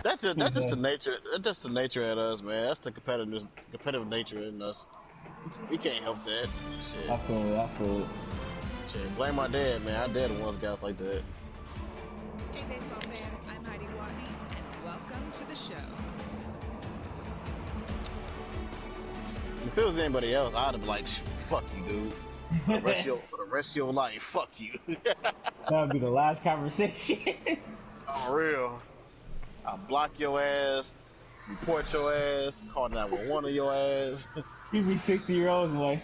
That's just the nature. That's just the nature in us, man. That's the competitive nature in us. We can't help that. Shit. I feel it. I feel it. Shit. Blame my dad, man. Our dad once guys like that. Hey, baseball fans, I'm Heidi Watney, and welcome to the show. If it was anybody else, I'd have been like, fuck you, dude. For the rest of your life, fuck you. That would be the last conversation. Oh, real. I'll block your ass, report your ass, call 911 on your ass. You be 60-year-olds like,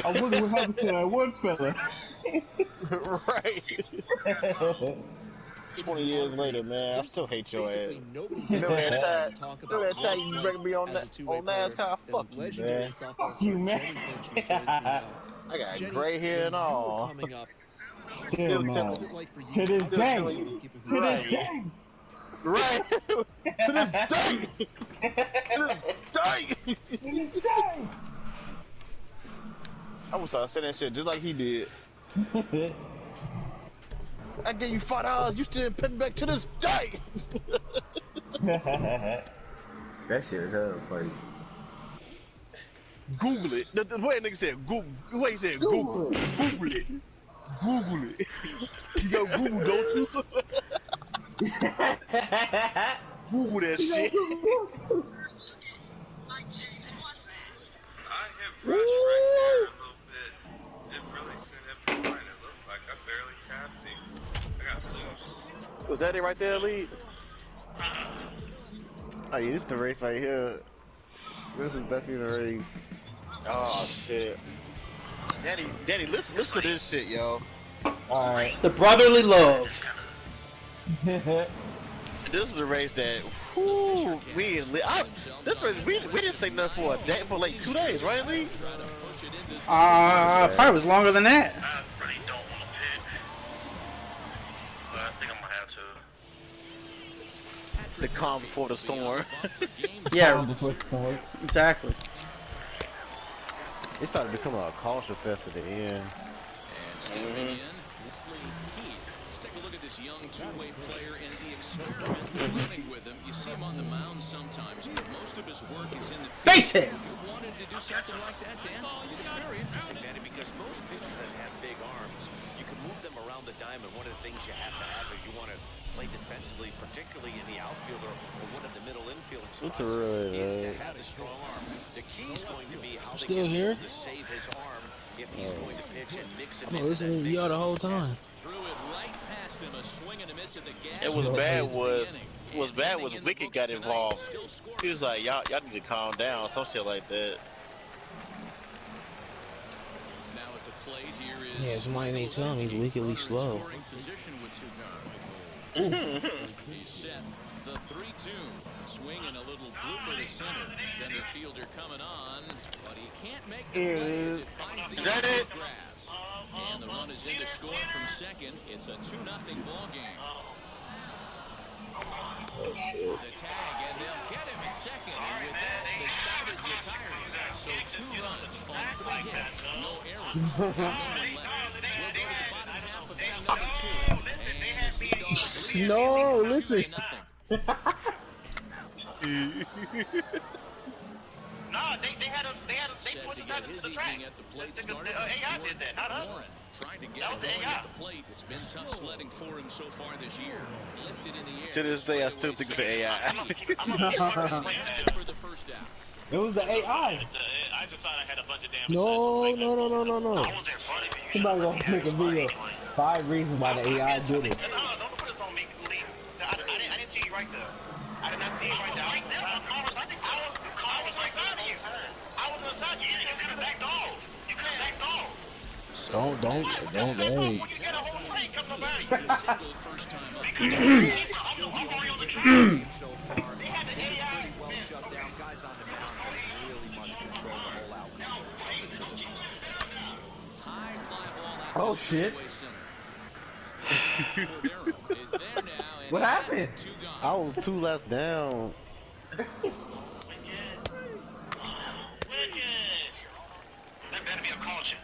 I wonder what happened to that one fella. Right. 20 years later, man, I still hate your ass. Remember that time you bring me on NASCAR? Fuck you, man. Fuck you, man. I got gray hair and all. Still, man. To this day. To this day. Right. To this day. To this day. To this day. I was saying that shit just like he did. I gave you $5. You still pay me back to this day. That shit is hella funny. Google it. The way nigga said Google. The way he said Google. Google it. Google it. You got Google, don't you? Google that shit. I hit Rush right there a little bit. It really sent him to line. It looked like I barely tapped him. I got loose. Was that it right there, lead? Oh, yeah, this is the race right here. This is definitely the race. Oh, shit. Danny, listen to this shit, yo. Alright. The brotherly love. This is a race that, whoo, we didn't say nothing for like 2 days, right, Lee? Probably was longer than that. I really don't want to pit, but I think I'm gonna have to. The calm before the storm. Yeah, exactly. It started becoming a caution fest at the end. And stepping in, this lead Keith. Let's take a look at this young two-way player and the experiment running with him. You see him on the mound sometimes, but most of his work is in the field. Base hit! You wanted to do something like that, Dan? It's very interesting, Manny, because most pitchers that have big arms, you can move them around the diamond. One of the things you have to have if you want to play defensively, particularly in the outfield or one of the middle infield spots, is to have a strong arm. The key is going to be how they Still get here? to save his arm if he's going to pitch and mix him I'm listening to y'all the whole time. Threw it right past him, a swing and a miss at the gas. It was bad was Wicked got involved. He was like, y'all need to calm down, some shit like that. Now at the plate here is Yeah, somebody ain't telling me he's wickedly slow. He's set. The 3-2. Swing and a little blooper to center. Center fielder coming on, but he can't make the play as it finds the grass. And the run is in to score from second. It's a 2-0 ball game. Oh, shit. The tag, and they'll get him at second. And with that, the side is retired. So 2 runs on 3 hits. No errors. No one left. We'll go to the bottom half of inning number 2. And the Sea Dogs lead No, listen. No, they put To the get time his to the track. evening at the plate started. The AI did that, not us. Warren trying to get That it was the going AI. at the plate. It's been tough sledding for him so far this year. Lifted in the air. To this day, I still think it's an AI. I'm gonna keep For the first out. It was the AI. I just thought I had a bunch of damage. No. I was in front of you. Somebody gonna make a video. 5 reasons why the AI did it. No, don't put this on me, Lee. I didn't see you right there. I did not see you right there. I was right side of you. I was on the side. You could have backed off. You could have backed off. Don't When you eggs. get a whole plate, come nobody. Single first time up. I'm already on the track. So far, They had the AI. pretty well shut down. Guys on the mound have really much control the whole outcome. High fly ball out Oh, to shit. straightaway center. Cordero is there now, and What happened? 2 gone. I was 2 laps down. Wicked. That better be a caution.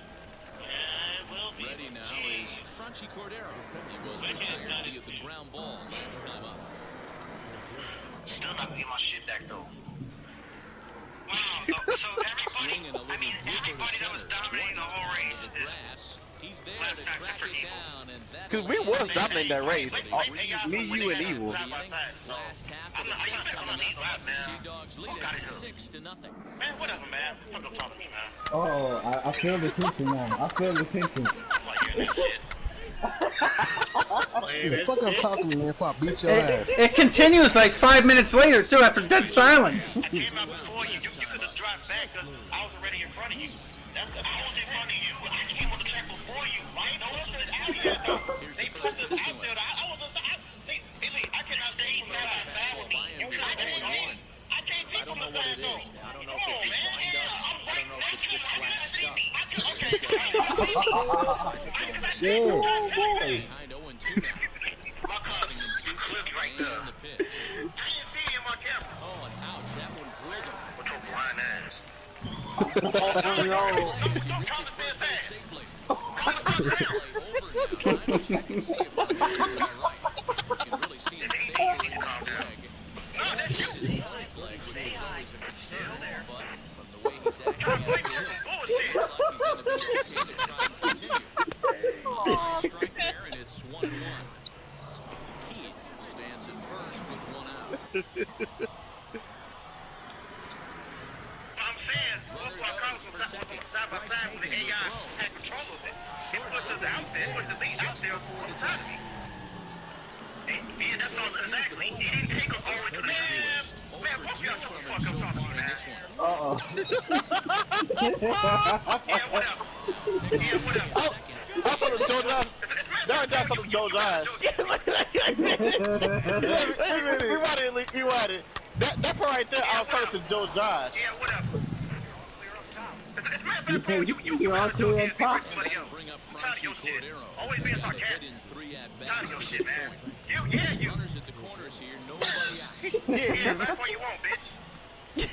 Yeah, it will be. Ready now is Franchy Cordero. He was retired via the ground ball last time up. get my shit back though. Wow, so everybody, everybody that was dominating the whole race is he's there to track it down, and that Cause we was dominating that race. Me, you, and Evil. last half of the fifth coming up. Sea Dogs lead it 6-0. Man, whatever, man. Fuck up talking to me, man. Oh, I feel the tension now. I feel the tension. Like you're that shit. Fuck up talking to me if I beat your ass. It continues like 5 minutes later too, after dead silence. I came out before you. You could have dropped back because I was already in front of you. I was in front of you. I came on the track before you. Right? No one stood out here, though. They pushed us out there. I was aside. I cannot stay side by side with me. I can't see from the side, though. I don't know if it's just wind up. I don't know if it's just flat stuff. Shit. Behind 0-2 now. My cousin clipped right there. On the pitch. I didn't see him on camera. Oh, and ouch, that one drilled him. With your blind ass. Don't come to this ass. Safely. Play over now. Trying to check and see if the man is right. You can really see him favoring his leg. His right leg, which is always a concern, but from the way he's acting out here, it looks like he's going to be okay to try and continue. Nice strike there, and it's 1-1. Keith stands at first with 1 out. I'm saying, look what comes from side by side when the AI had control of it. It pushes out there, it pushes me out there on the side of me. Yeah, that's all exactly. He didn't take us over to the man, fuck you out the fuck up talking to me, man. Yeah, whatever. Yeah, whatever. I told him Joe Josh. Now I told him Joe Josh. Rewind it. That part right there, I was talking to Joe Josh. Yeah, whatever. You all two on top. Bring up Frankie Cordero. Always being sarcastic. Hit in 3 at Tired of bats your to shit, this man. point. You. Runners at the corners here, nobody out. Yeah, that's what you want, bitch. Hit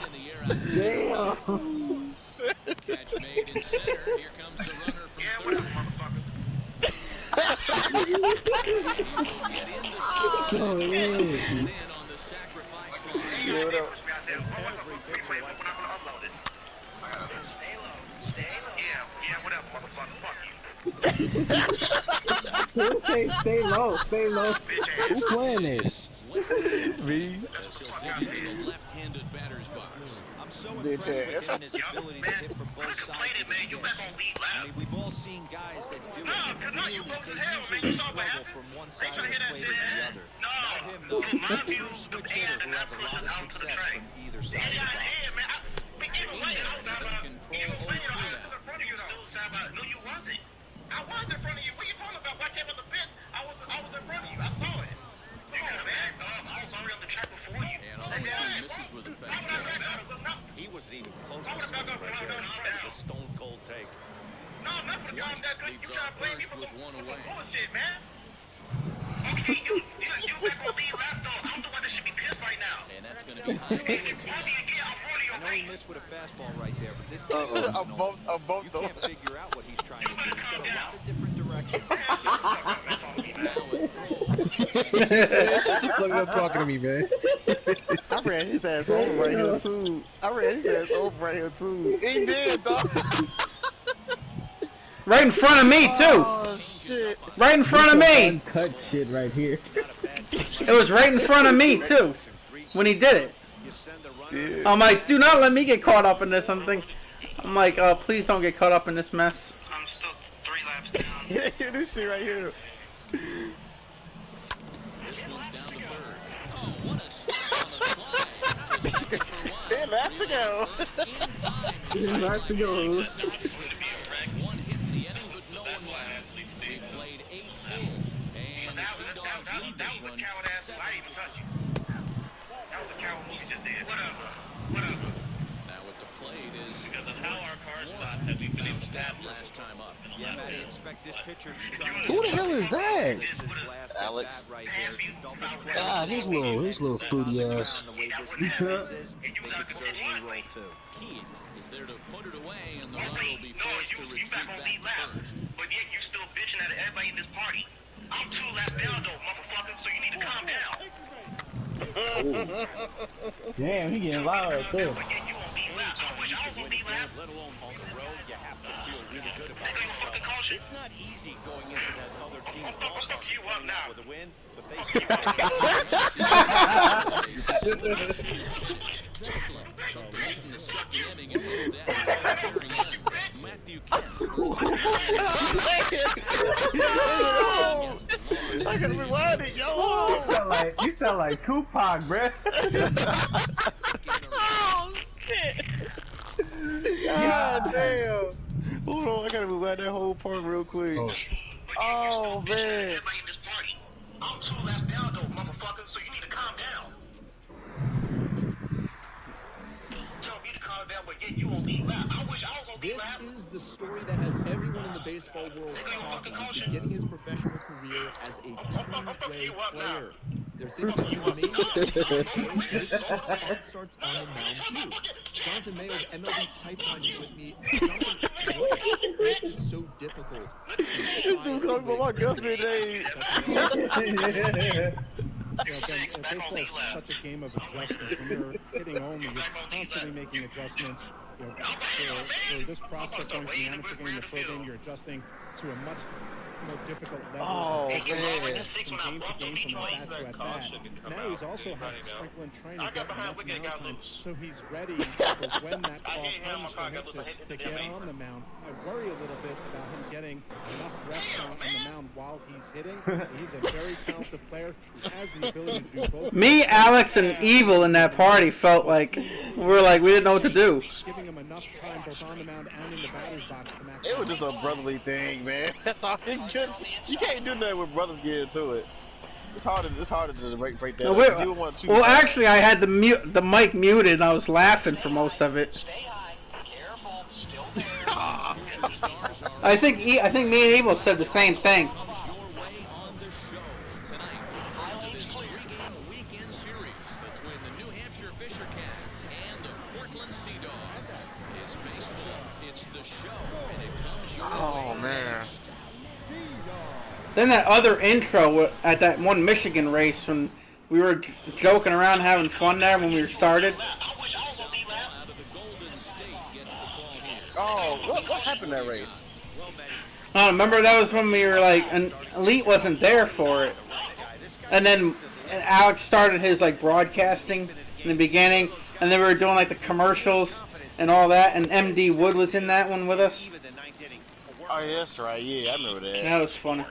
in the air out to Damn. catch made in center. Here comes the runner from Yeah, third. whatever, motherfucker. He will get in the score. Oh, Get yeah. in on the sacrifice fly. Yeah, what up? Wait, we're not gonna upload it. Yeah, whatever, motherfucker. Fuck you. Stay low. Bitch ass. Who's playing this? Me. As he'll dig into the left-handed batter's box. I'm so Bitch impressed with ass. him and his ability to hit from both sides of the You back dish. on lead I loud. mean, we've all seen guys that do it. No, And no, you really, broke his they hell, man. usually You saw what struggle happened. from one Ain't side of trying to the hear that plate shit, to the man. other. No. Not him, though. In my He's a view, true switch the hitter hand who and has that a lot pushes of out to the success track. from either side of the Yeah, box. man. Even late outside by, you was saying I was now. in front of you, still side by. No, you wasn't. I was in front of you. What are you talking about? When I came on the pitch, I was in front of you. I saw it. Come on, man. I was already on the track before you. And 0-2 misses with a fastball. He was the closest one right there. That was a stone cold take. No, not for the time that good. You Leads trying off to blame me first for with one away. bullshit, man. Okay, you back on lead lap though. I'm the one that should be pissed right now. And that's going to be high. If you call me again, I'll run I your know he race. missed with a fastball right there, but this guy's you can't figure out what he's trying to do. He's got a lot of different directions. Now it throws. Fuck up talking to me, man. I ran his ass over right here too. He did, dog. Right in front of me too. Oh shit. Right in front of me. Uncut shit right here. It was right in front of me too when he did it. You send the runner. Yeah. I'm like, do not let me get caught up in this. I'm like, please don't get caught up in this mess. I'm still 3 laps down. Yeah, this shit right here. This one's down to third. Oh, what a start on the slide. To second for one. 10 laps to go. In time. 10 laps to go. One hit in the inning, but no one left. We played 8 full. And the Sea Dogs lead this one 7-2. I didn't even touch you. That was a coward move you just did. Whatever. Now with the plate is Because of how our cars stopped, have we been able to that last time up. Yeah, Matty, expect this pitcher to try. Who the hell is that? This is his last Alex. at bat right there. Double clutch. God, his little fruity ass. The way this defense is, they could certainly roll too. Keith is there to put it away, and the runner will be forced to retreat back to first. But yet you still bitching at everybody in this party. I'm 2 laps down though, motherfucker, so you need to calm down. Damn, he getting loud right there. Let alone on the road, you have to feel really good about yourself. It's not easy going into that other team's ballpark and coming out with a win, but they So late in the second inning, it moved that very end. Matthew Kent. I can rewind it, yo. You sound like Tupac, bruh. Oh shit! God damn! Hold on, I gotta rewind that whole part real quick. Oh man! I'm 2 laps down though, motherfucker, so you need to calm down. Tell me to calm down, but yet you on lead lap. I wish I was on lead lap. This is the story that has everyone in the baseball world talking. He's beginning his professional career as a two-way player. They're thinking he may starts on the mound too. Jonathan Mayo's MLB pipeline is with me. Jonathan, what is so difficult? This dude calling for my government name. Baseball is such a game of adjustments. When you're hitting home, you're constantly making adjustments. For this prospect going from the amateur game to the pro game, you're adjusting to a much more difficult level. Oh, man. From game to game, from at bat to at bat. Now he's also has to sprinkle in training to get enough mound time, so he's ready for when that call comes for him to get on the mound. I worry a little bit about him getting enough reps on the mound while he's hitting. He's a very talented player. He has the ability to do both. Me, Alex, and Evil in that party felt like we didn't know what to do. Giving him enough time both on the mound and in the batter's box to max. It was just a brotherly thing, man. That's all you could. You can't do nothing when brothers get into it. It's harder to just break that. No, well, actually, I had the mic muted, and I was laughing for most of it. I think me and Evil said the same thing. Oh man. Then that other intro at that one Michigan race when we were joking around having fun there when we started. Oh, what happened that race? Remember that was when we were like, and Elite wasn't there for it. And then Alex started his like broadcasting in the beginning, and then we were doing like the commercials and all that, and MD Wood was in that one with us. Oh yeah, that's right. Yeah, I remember that. That was funny.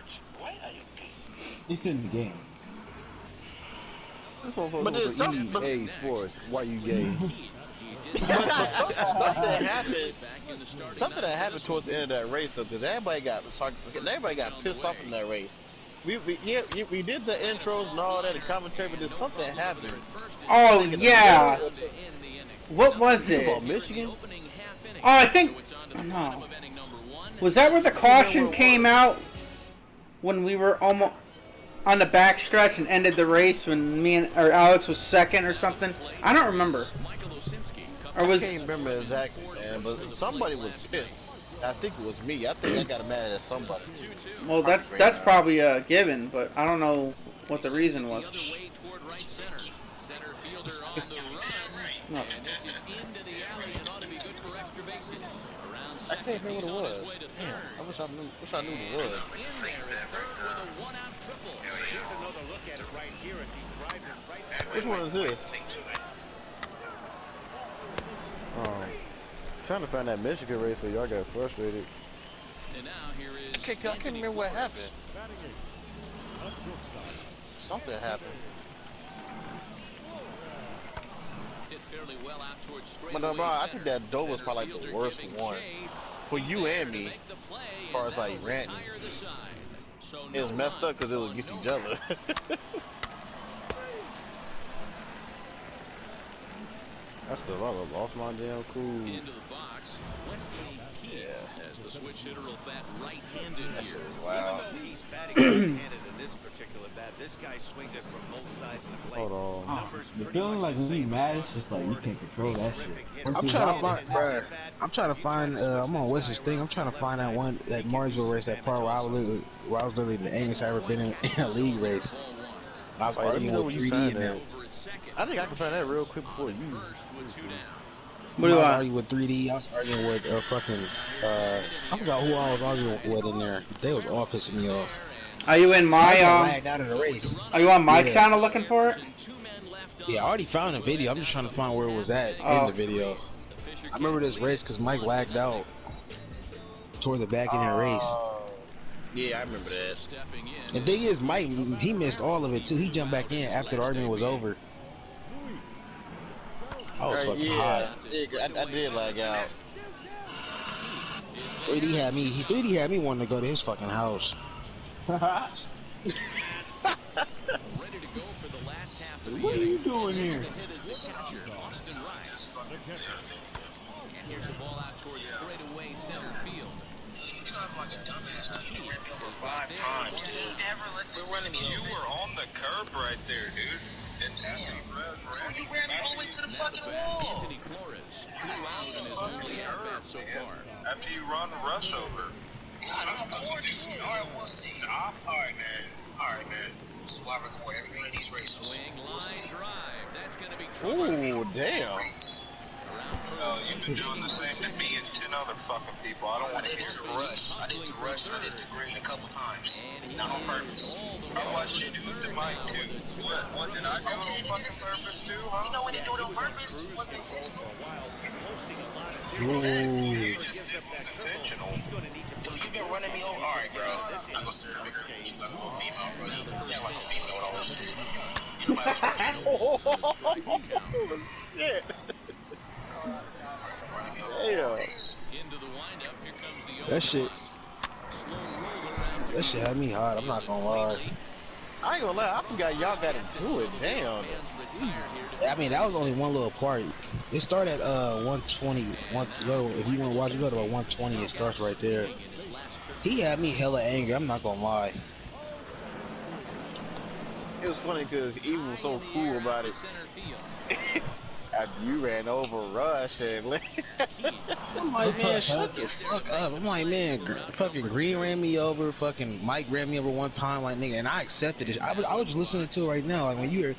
It's in the game. But there's something. EA Sports. Why you gay? But something happened. Something that happened towards the end of that race, though, because everybody got pissed off in that race. We did the intros and all that, the commentary, but there's something happened. Oh yeah. What was it? About Michigan? Oh, I think. No. Was that where the caution came out when we were almost on the backstretch and ended the race when Alex was second or something? I don't remember. Or was I can't remember exactly, man, but somebody was pissed. I think it was me. I think I got mad at somebody. Well, that's probably a given, but I don't know what the reason was. No. I can't remember what it was. Damn, I wish I knew what it was. Which one is this? Trying to find that Michigan race where y'all got frustrated. I can't remember what happened. Something happened. But I think that Doe was probably like the worst one for you and me, as far as like ranting. It was messed up because it was against each other. I still lost my damn cool. Yeah. As the switch hitter will bat right-handed That shit here. was wild. He's batting right-handed in this particular bat. This guy swings it from both sides of the plate. Hold on. The feeling like when we mad, it's just like you can't control that shit. I'm trying to find. I'm on West's thing. I'm trying to find that one, that Martinsville race, that part where I was literally the angriest I ever been in a league race. I was arguing with 3D in there. at second. I think I can find that real quick before you. First with 2 down. What do you I was want? arguing with 3D. I was arguing with fucking. I forgot who I was arguing with in there. They was all pissing me off. Are you in I my got lagged out of the race. Are you on my Yeah. channel looking for it? Yeah, I already found the video. I'm just trying to find where it was at in the video. I remember this race because Mike lagged out toward the back in that race. Yeah, I remember that. The thing is, Mike, he missed all of it too. He jumped back in after the argument was over. I was fucking hot. Yeah, I did lag out. 3D had me. 3D had me wanting to go to his fucking house. What are you doing here? And here's a ball out towards straightaway center field. You were on the curb right there, dude. And he ran all the way to the fucking wall. Anthony Flores threw out in his early at-bat so far. After you run rush over. God, of course. Alright, we'll see. Alright, man. Alright, man. This is why we're going every one of these races. Swing, line, drive. That's going to be Ooh, damn. You've been doing the same to me and 10 other fucking people. I don't want to hear it. I did it to Rush and I did it to Green a couple times. Not on purpose. I watched you do it to Mike too. What did I do on fucking service too, huh? You know when they do it on purpose, it wasn't intentional. Ooh. Intentional. You've been running me over. Alright, bro. I'm gonna serve bigger. I'm a female, bro. Yeah, like a female and all this shit. You know my Shit. That shit had me hot. I'm not gonna lie. I ain't gonna lie, I forgot y'all got into it. Damn. I mean, that was only one little part. It started at 120. If you want to watch it, go to 120. It starts right there. He had me hella angry. I'm not gonna lie. It was funny because Evil was so cool about it. After you ran over Rush and I'm like, man, shut the fuck up. I'm like, man, fucking Green ran me over, fucking Mike ran me over one time, like, nigga, and I accepted it. I was just listening to it right now. Like, when you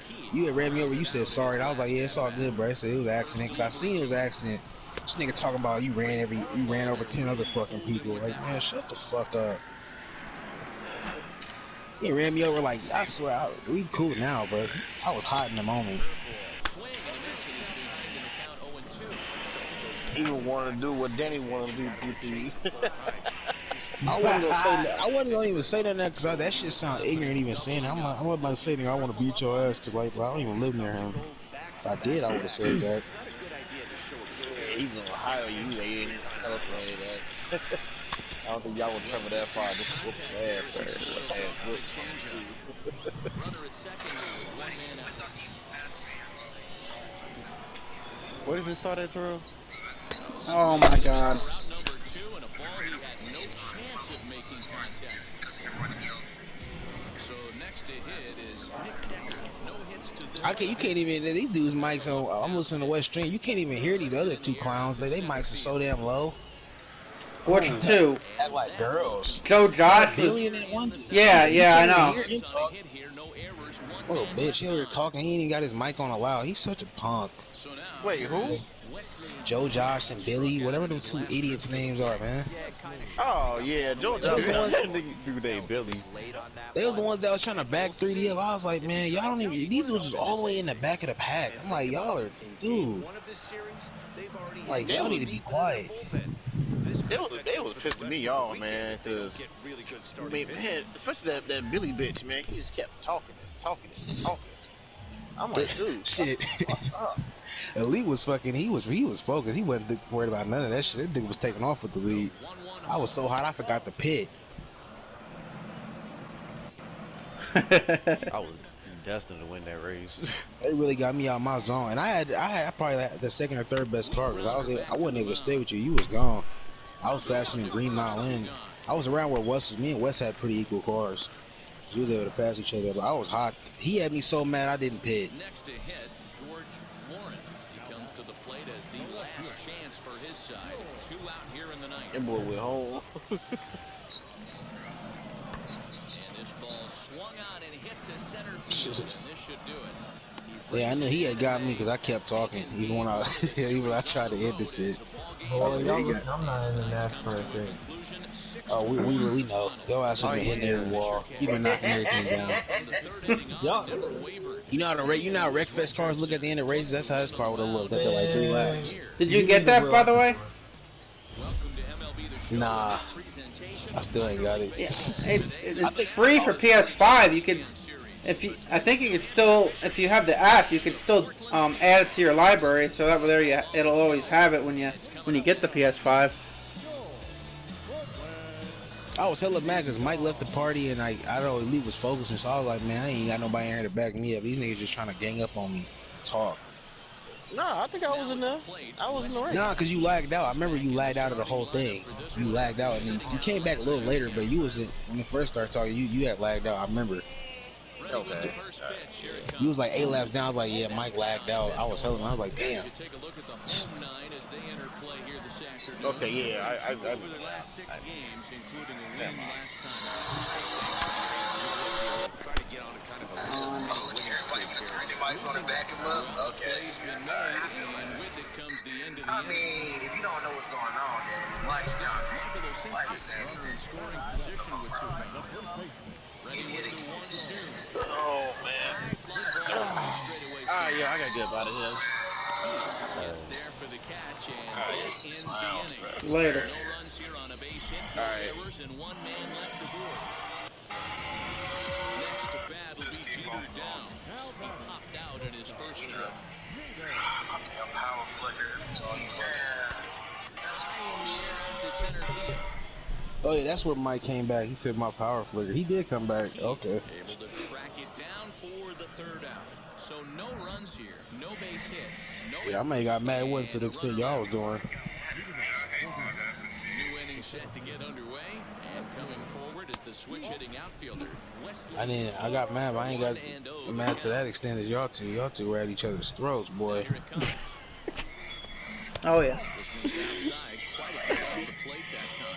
had ran me over, you said sorry, and I was like, yeah, it's all good, bro. I said it was an accident, because I seen it was an accident. This nigga talking about you ran over 10 other fucking people. Like, man, shut the fuck up. He ran me over, like, I swear, we cool now, but I was hot in the moment. Evil wanted to do what Danny wanted to do to you. I wasn't gonna say that. I wasn't gonna even say that now because that shit sound ignorant even saying that. I wasn't about to say that I want to beat your ass because, like, bro, I don't even live near him. If I did, I would have said that. He's in Ohio, you ain't calculated that. I don't think y'all would travel that far to whoop his ass. Where does it start at, Terrell? Oh my god. You can't even, these dudes' mics on, I'm listening to West Stream, you can't even hear these other two clowns. They mics are so damn low. Which two? Act like girls. Joe Josh was, yeah, I know. Oh, bitch, he over here talking, he ain't even got his mic on loud. He's such a punk. Wait, who? Joe Josh and Billy, whatever them two idiots' names are, man. Oh, yeah, Joe Josh. Dude named Billy. They was the ones that was trying to back 3D up. I was like, man, y'all don't even, these dudes is all the way in the back of the pack. I'm like, y'all are, dude. Like, y'all need to be quiet. They was pissing me off, man, because, I mean, man, especially that Billy bitch, man, he just kept talking. I'm like, dude, shit. Elite was fucking, he was focused. He wasn't worried about none of that shit. That nigga was taking off with the lead. I was so hot, I forgot the pit. I was destined to win that race. They really got me out my zone, and I had probably the second or third best car because I wasn't able to stay with you. You was gone. I was faster than Green Mountain. I was around where Wes was. Me and Wes had pretty equal cars. We was able to pass each other, but I was hot. He had me so mad I didn't pit. Next to hit, George Lawrence. He comes to the plate as the last chance for his side. 2 out here in the ninth. And boy went home. And this ball swung on and hit to center field, and this should do it. Yeah, I know he had got me because I kept talking, even when I even when I tried to end this shit. Boy, I'm not in the NASCAR thing. Oh, we know. Yo ass has been hitting every wall. You've been knocking everything down. You know how Wreckfest cars look at the end of races? That's how his car would have looked after like 3 laps. Did you get that, by the way? Nah, I still ain't got it. Yeah, it's free for PS5. You could, I think you could still, if you have the app, you could still add it to your library, so that way it'll always have it when you get the PS5. I was hella mad because Mike left the party and I know Elite was focusing, so I was like, man, I ain't got nobody in here to back me up. These niggas just trying to gang up on me, talk. Nah, I think I was in there. I was in the race. Nah, cause you lagged out. I remember you lagged out of the whole thing. You lagged out, and then you came back a little later. But you was when you first started talking. You had lagged out. I remember. Okay. You was like 8 laps down. I was like, yeah, Mike lagged out. I was hella. I was like, damn. Okay, yeah, I over the last 6 games, including a win last time. Try to get on a kind of a Play's been made, and with it comes the end of the inning. if you don't know what's going on, then life's done. Runner in scoring position with Superman. Ready with the 1-2. Oh man. Yeah, I gotta get out of here. Gets there for the catch, and that ends the inning. Later. No runs here on a base hit, no errors, and 1 man left aboard. Next to bat will be Jeter down. He popped out in his first trip. Power flicker. To center field. Oh yeah, that's where Mike came back. He said my power flicker. He did come back. Okay. Able to track it down for the 3rd out. So no runs here, no base hits. No Yeah, I may have got mad. It wasn't to the extent y'all was doing. New inning set to get underway, and coming forward is the switch-hitting outfielder, Wesley. I got mad, but I ain't got mad to that extent as y'all two. Y'all two were at each other's throats, boy. Here it comes. Oh yeah. This one's outside, quite a bit off the plate that time.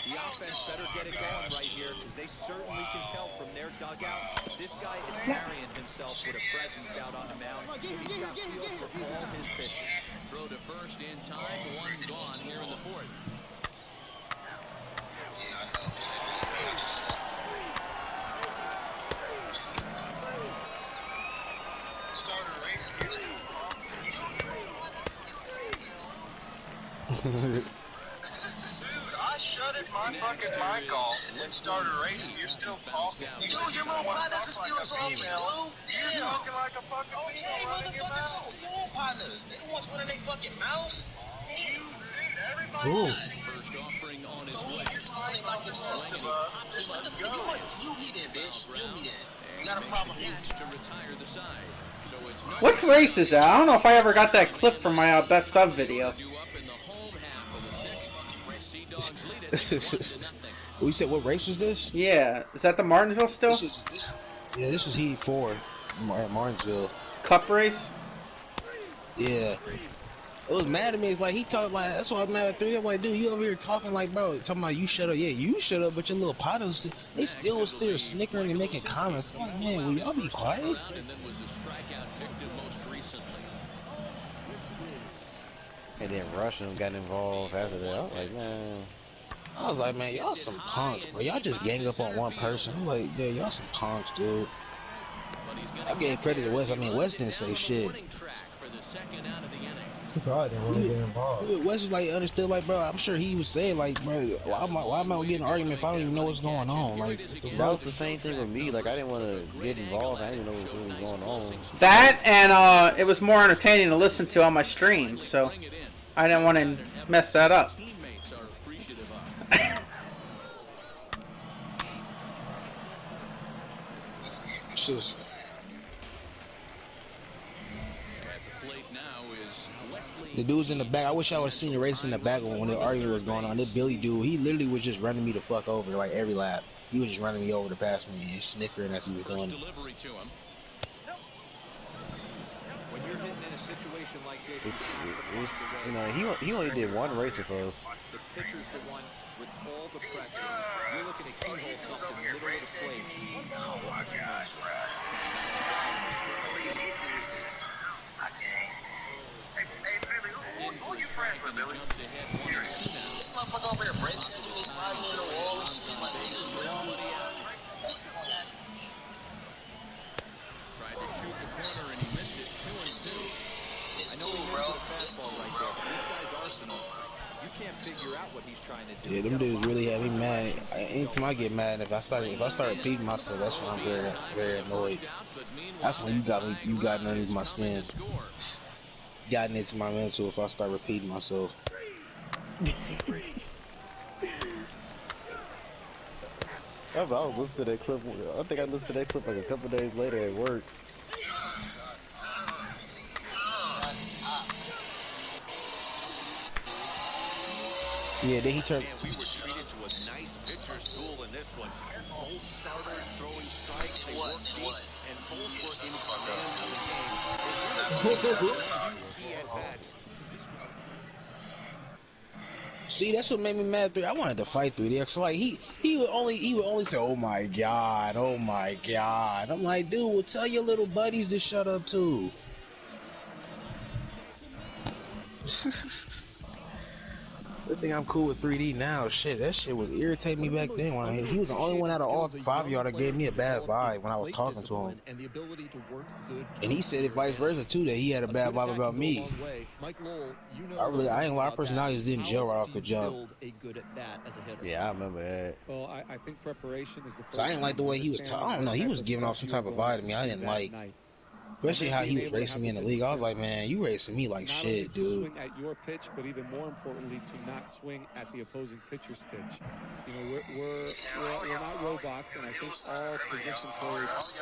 The offense better get it going right here because they certainly can tell from their dugout. This guy is carrying himself with a presence out on the mound. He's got feel for all his pitches. Throw to first in time, 1 gone here in the 4th. I shutted my fucking mic off and started racing. You're still talking. Dude, your little partners are still talking, bro. You're talking like a fucking okay, motherfucker, talk to your own partners. They don't want to run their fucking mouths. You, dude, everybody. First offering on his So way. you're talking like the rest of us. Let's go. You me then, bitch. You me then. You got a problem here. To retire the side. So it's not What race is that? I don't know if I ever got that clip from my best of video. due up in the home half of the 6th. Sea Dogs lead it 1-0. We said, what race was this? Yeah, is that the Martinsville still? This was Heat 4 at Martinsville. Cup race? Yeah. It was mad at me. It's like he talked like that's why I'm mad at 3. I'm like, dude, you over here talking like, bro, talking about you shut up. Yeah, you shut up, but your little partners, they still was still snickering and making comments. I'm like, man, will y'all be quiet? And then was a strikeout victim most recently. And then Russian got involved after that. I was like, man. I was like, man, y'all some punks, bro. Y'all just gang up on one person. I'm like, yeah, y'all some punks, dude. I gave credit to West. I mean, West didn't say shit. He probably didn't want to get involved. West was like understood, like, bro. I'm sure he was saying, like, bro, why am I getting an argument if I don't even know what's going on? Like, That was the same thing with me. Like, I didn't want to get involved. I didn't know what was really going on. That and it was more entertaining to listen to on my stream, so I didn't want to mess that up. Teammates are appreciative of. just, At the plate now is Wesley. the dudes in the back. I wish I would have seen the race in the back when the argument was going on. This Billy dude, he literally was just running me the fuck over like every lap. He was just running me over to pass me and snickering as he was doing it. Delivery to him. When you're hitting in a situation like this, you know, he only did one race with us. the pitcher's the one with all the pressure. You're looking to keyhole something in the middle of the plate. Oh my gosh, bro. Hey, Billy, who you friends with, Billy? This motherfucker over here breaks into me, sliding in the wall and shit like this. Tried to shoot the corner and he missed it. 2-2. It's cool, bro. It's cool, bro. This guy's arsenal. You can't figure out what he's trying to do. Yeah, them dudes really have me mad. Anytime I get mad, if I start repeating myself, that's when I'm very, very annoyed. That's when you got underneath my skin. Gotten into my mental if I start repeating myself. I was listening to that clip. I think I listened to that clip like a couple days later at work. Yeah, then he turns. We were treated to a nice pitcher's duel in this one. Both starters throwing strikes. They worked deep, and both were in command of the game. Key at bats. See, that's what made me mad. I wanted to fight 3D. So like he would only say, "Oh my god, oh my god." I'm like, dude, well tell your little buddies to shut up too. Good thing I'm cool with 3D now. Shit, that shit was irritating me back then. When he was the only one out of all 5 of y'all that gave me a bad vibe when I was talking to him. And he said it vice versa too, that he had a bad vibe about me. I ain't lie, personalities didn't gel right off the jump. Yeah, I remember that. Well, I think preparation is the first. So I didn't like the way he was talking. I don't know. He was giving off some type of vibe to me I didn't like. Especially how he was racing me in the league. I was like, man, you racing me like shit, dude. Swing at your pitch, but even more importantly, to not swing at the opposing pitcher's pitch. You know, we're not robots, and I think all position players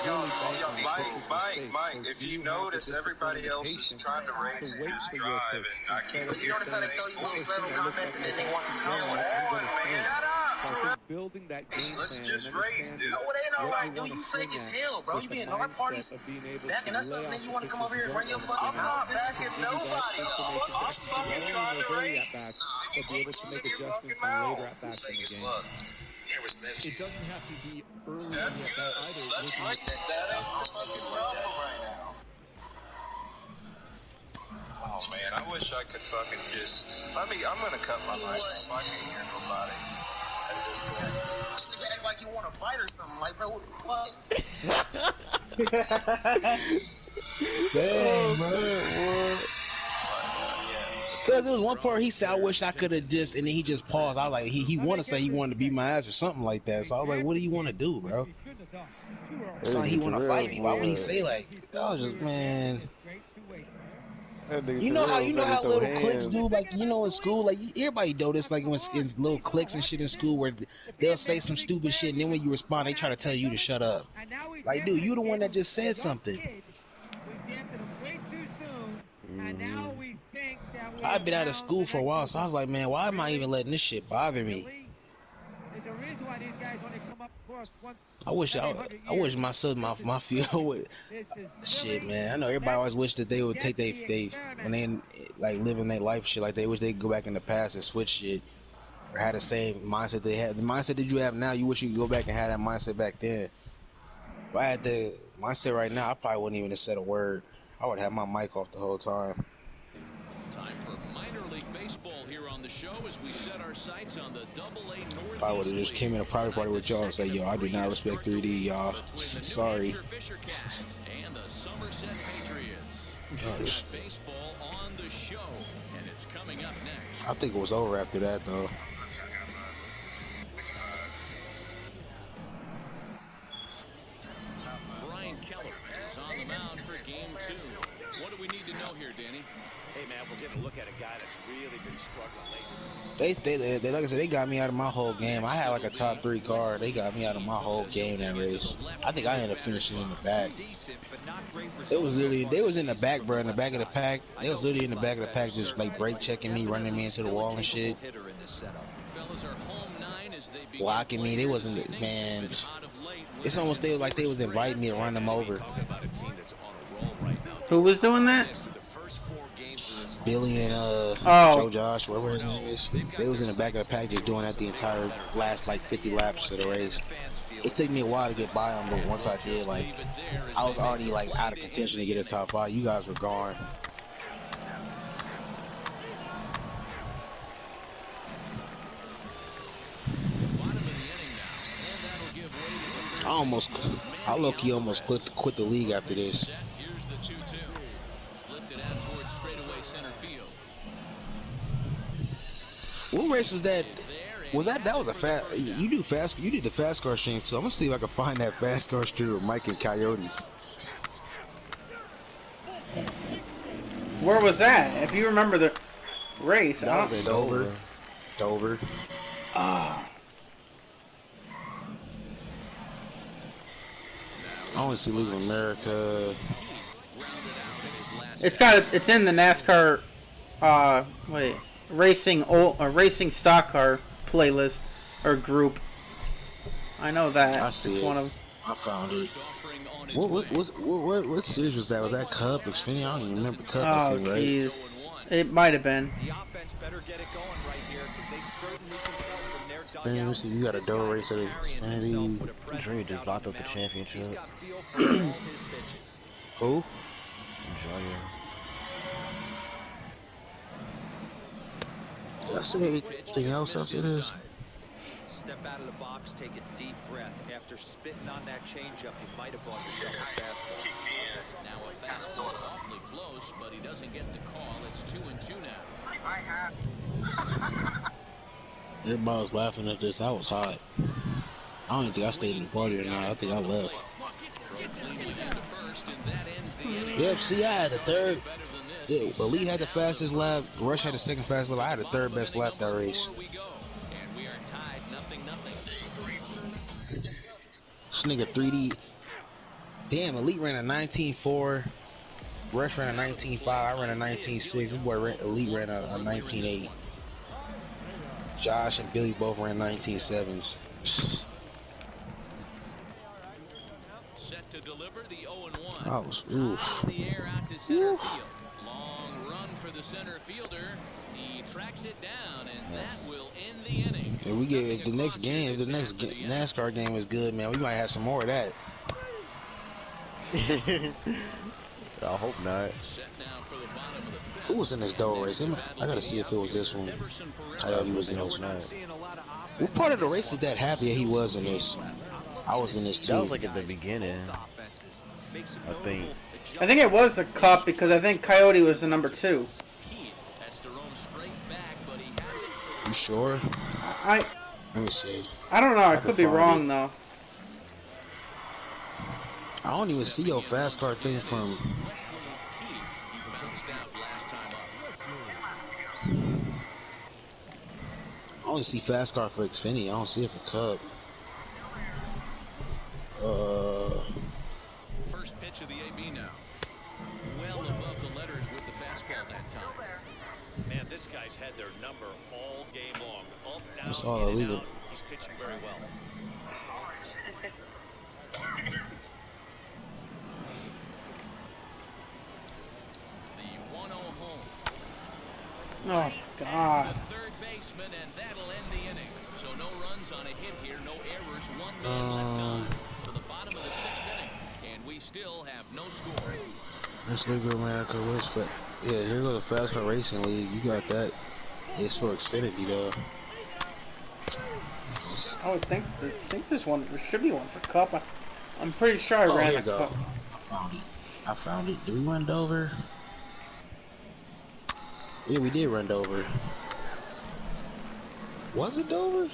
really Mike, if you notice, everybody else is trying to race and just drive, and I can't. But you notice how they throw you little subtle comments and then they want you to know, man, so I think building that game plan. Let's just race, dude. No, it ain't alright, dude. You fake as hell, bro. You be in our parties backing us up, and then you want to come over here and run your fucking mouth. I'm not backing nobody up. I'm fucking trying to race. But be able to make adjustments on later at bats in the game. It doesn't have to be early in the at bat either. Let's race. That ain't the fucking problem right now. Oh man, I wish I could fucking just. I'm gonna cut my mic off. I can't hear nobody. You act like you want to fight or something, like, bro, what? Damn, bro. Because there was one part he said, I wish I could have just, and then he just paused. I was like, he want to say he wanted to beat my ass or something like that. So I was like, what do you want to do, bro? It's like he want to fight me. Why would he say like, I was just, man. You know how little cliques do, like, you know, in school, like, everybody do this, like, when it's little cliques and shit in school where they'll say some stupid shit, and then when you respond, they try to tell you to shut up. Like, dude, you the one that just said something. I've been out of school for a while, so I was like, man, why am I even letting this shit bother me? I wish my field would. Shit, man. I know everybody always wish that they would take they when they like living their life shit, like they wish they could go back in the past and switch shit, or had the same mindset they had. The mindset that you have now, you wish you could go back and have that mindset back then. If I had the mindset right now, I probably wouldn't even have said a word. I would have my mic off the whole time. Time for minor league baseball here on the show as we set our sights on the AA Northeast. If I would have just came in a private party with y'all and say, yo, I do not respect 3D, y'all. Sorry. And the Somerset Patriots. Gosh. Baseball on the show, and it's coming up next. I think it was over after that, though. Brian Keller is on the mound for game 2. What do we need to know here, Danny? Hey, man, we're getting a look at a guy that's really been struggling lately. They like I said, they got me out of my whole game. I had like a top 3 car. They got me out of my whole game that race. I think I ended up finishing in the back. It was literally, they was in the back, bro, in the back of the pack. They was literally in the back of the pack, just like brake checking me, running me into the wall and shit. Blocking me. They wasn't, man. It's almost like they was inviting me to run them over. Who? Who was doing that? Billy and Oh. Joe Josh, whatever his name is. They was in the back of the pack just doing that the entire last like 50 laps of the race. It took me a while to get by them, but once I did, like, I was already like out of contention to get a top 5. You guys were gone. I low-key almost quit the league after this. Here's the 2-2. Lifted out towards straightaway center field. What race was that? That was a fast. You did the fast car stream, so I'm gonna see if I can find that fast car stream with Mike and Coyote. Where was that? If you remember the race, That was in Dover. Ah. I only see League of America. It's in the NASCAR racing stock car playlist or group. I know that. I see it's it. One of I found it. What series was that? Was that Cup, Xfinity? I don't even remember Cup. Oh, right? jeez. It might have been. Xfinity, you got a double race at Xfinity. Dre just locked up the championship. Who? Did I see anything else after this? Step out of the box, take a deep breath. After spitting on that changeup, you might have bought yourself a fastball. Now a fastball awfully close, but he doesn't get the call. It's 2-2 now. Everybody was laughing at this. I was hot. I don't even think I stayed in the party or not. I think I left. Yep, see, I had the third. Yeah, the lead had the fastest lap. Rush had the second fastest lap. I had the third best lap that race. This nigga 3D. Damn, Elite ran a 19.4. Rush ran a 19.5. I ran a 19.6. This boy Elite ran a 19.8. Josh and Billy both ran 19.7s. Set to deliver the 0-1. I was oof. The air out to center field. Long run for the center fielder. He tracks it down, and that will end the inning. If we get the next game, the next NASCAR game is good, man. We might have some more of that. I hope not. Who was in this double race? I gotta see if it was this one. Coyote was in this one. What part of the race did that happen? Yeah, he was in this. I was in this too. That was like at the beginning. I think it was the Cup because I think Coyote was the number 2. You sure? Let me see. I don't know. I could be wrong though. I don't even see your fast car thing from. I only see fast car for Xfinity. I don't see it for Cup. First pitch of the AB now. Well above the letters with the fastball that time. Man, this guy's had their number all game long. Up, down, That's all in and illegal. out. He's pitching very well. The 1-0 home. Oh God. The third baseman, and that'll end the inning. So no runs on a hit here, no errors, one man left on to the bottom of the 6th inning, and we still have no score. Let's League of America. Where's that? Yeah, here goes the Fast Car Racing League. You got that. It's for Xfinity though. I would think this one there should be one for Cup. I'm pretty sure I ran here a you go. Cup. I found it. Did we run Dover? Yeah, we did run Dover. Was it Dover?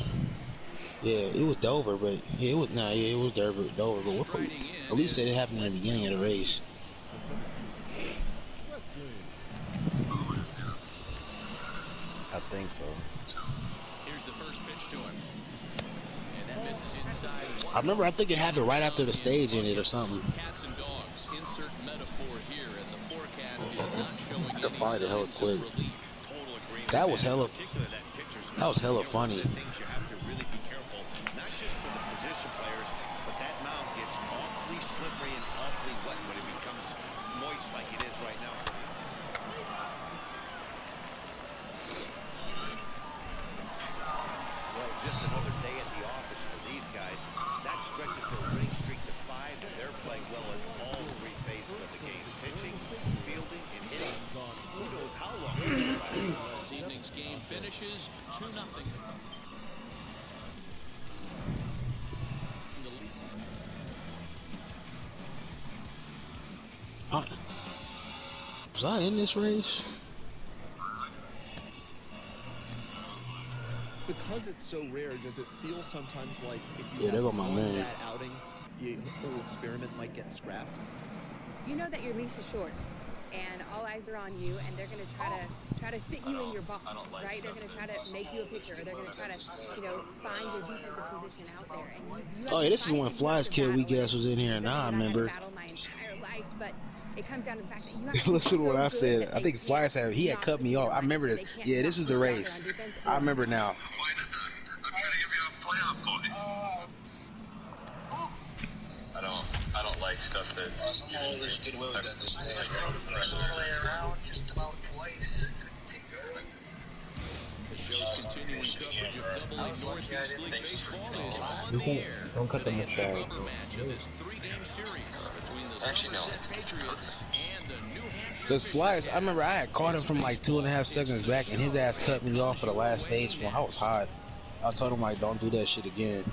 Yeah, it was Dover, but yeah, it was it was Dover. But what? At least it happened in the beginning of the race. I think so. Here's the first pitch to him. And that misses inside. I remember. I think it happened right after the stage ended or something. Cats and dogs. Insert metaphor here, and the forecast is not showing I could find it hella quick. That was hella funny. Things you have to really be careful, not just for the position players, but that mound gets awfully slippery and awfully wet when it becomes moist like it is right now. Well, just another day at the office for these guys. That stretches their winning streak to 5, and they're playing well in all 3 phases of the game. Pitching, fielding, and hitting. Who knows how long this will last. This evening's game finishes 2-0. Was I in this race? Because it's so rare, does it feel sometimes like if you Yeah, there go my have man. that outing, the whole experiment might get scrapped? You know that your leash is short, and all eyes are on you, and they're gonna try to fit you in your box, right? They're gonna try to make you a pitcher, or they're gonna try to, you know, find your defensive position out there. And you Oh, yeah, this is when Fly's Kid Weak Ass was in here. Now I remember. battle my entire life, but it comes down to the fact that you have to Listen to what so I good said. that I think Flyer said he had cut me off. I remember this. Yeah, this was the race. I remember now. I don't like stuff that's The show's continuing coverage of Double-A Northeast League baseball is on the air. Don't cut the mustache. Rubber match of this 3-game series between the Somerset Patriots and the New Hampshire. Because Flyers, I remember I had caught him from like 2.5 seconds back, and his ass cut me off for the last stage when I was hot. I told him like, don't do that shit again.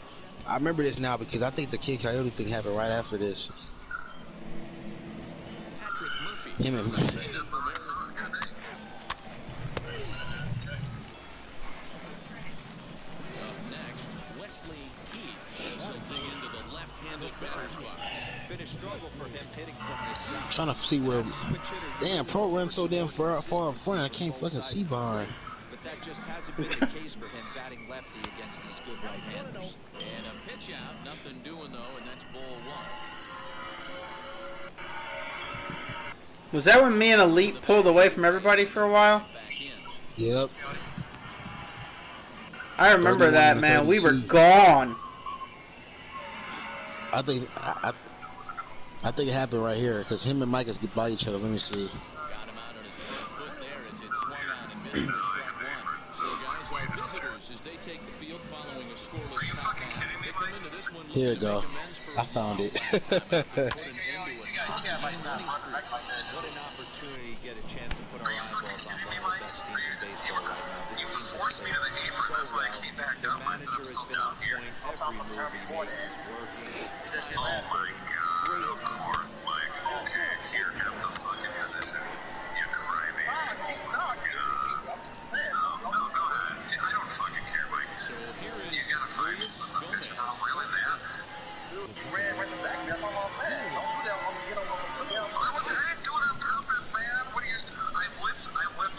I remember this now because I think the Kid Coyote thing happened right after this. Patrick Murphy. Him and Next, Wesley Keith tilting into the left-handed batter's box. Been a struggle for him hitting from this side. trying to see where. Damn, Pro runs so damn far up front, I can't fucking see behind. But that just hasn't been the case for him batting lefty against these good right-handers. And a pitch out, nothing doing though, and that's ball 1. Was that when me and Elite pulled away from everybody for a while? Yep. I remember that, man. We were gone. I think it happened right here because him and Mike is by each other. Let me see. Got him out on his front foot there as it swung on and missed for strike 1. So guys are visitors as they take the field following a scoreless top half. They come into this one Here we looking to go. make amends for I found it. What an opportunity to get a chance to put our eyeballs on one of the best teams in baseball right now. This team has played so well. The manager has been on point. Every move he makes is working. Oh my God, of course, Mike. Okay, here, have the fucking position. You crybaby. I'm just saying. No, go ahead. I don't fucking care, Mike. So here is You gotta find me some pitch. I'm really mad. You ran right the back. That's all I'm saying. Don't do that when we get on I didn't do it on purpose, man. What do you? I lift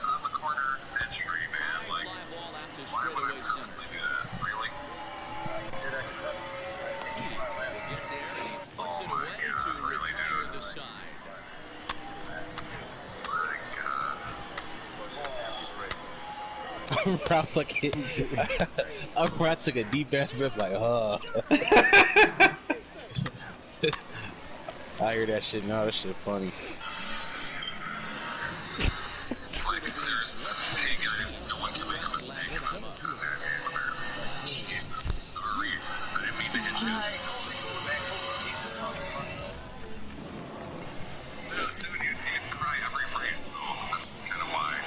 on the corner and straight, man. Like, why would I purposely do that? Really? Did I get puts it away to retire the side. I'm proud like I'm proud took a deep ass breath like, I hear that shit now. That shit funny. Hey guys, no one can make a mistake in this bad game. Jesus, sorry. I didn't mean to hit you. Dude, you cry every race, so that's kind of why. I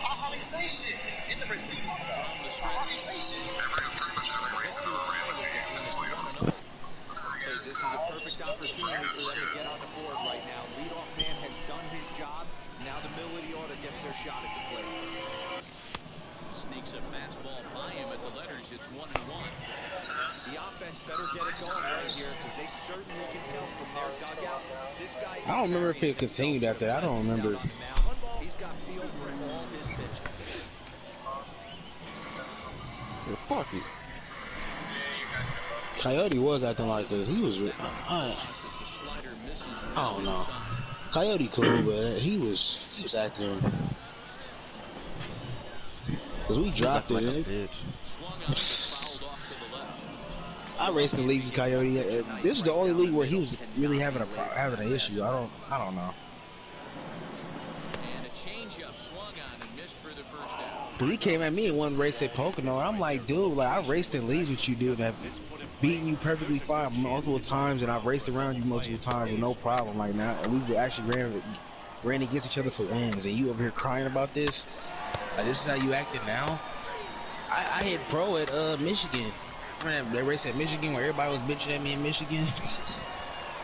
hardly say shit. In the race, what are you talking about? I hardly say shit. Pretty much every race I've ever ran with you, and played on this. Hey, this is a perfect opportunity for them to get on the board right now. Leadoff man has done his job. Now the middle of the order gets their shot at the plate. Sneaks a fastball by him at the letters. It's 1-1. The offense better get it going right here because they certainly can tell from their dugout. This guy I don't remember if it continued after that. I don't remember. He's got feel for all his pitches. Fuck it. Coyote was acting like this. He was. I don't know. Coyote cool, but he was acting. Cause we dropped it. I raced in leagues with Coyote. This is the only league where he was really having an issue. I don't know. And a changeup swung on and missed for the first out. But he came at me in one race at Pocono. I'm like, dude, like I raced in leagues with you, dude. I've beaten you perfectly fine multiple times, and I've raced around you multiple times with no problem. Like now, and we actually ran against each other for wins, and you over here crying about this. Like, this is how you acting now. I hit pro at Michigan. Remember that race at Michigan where everybody was bitching at me in Michigan?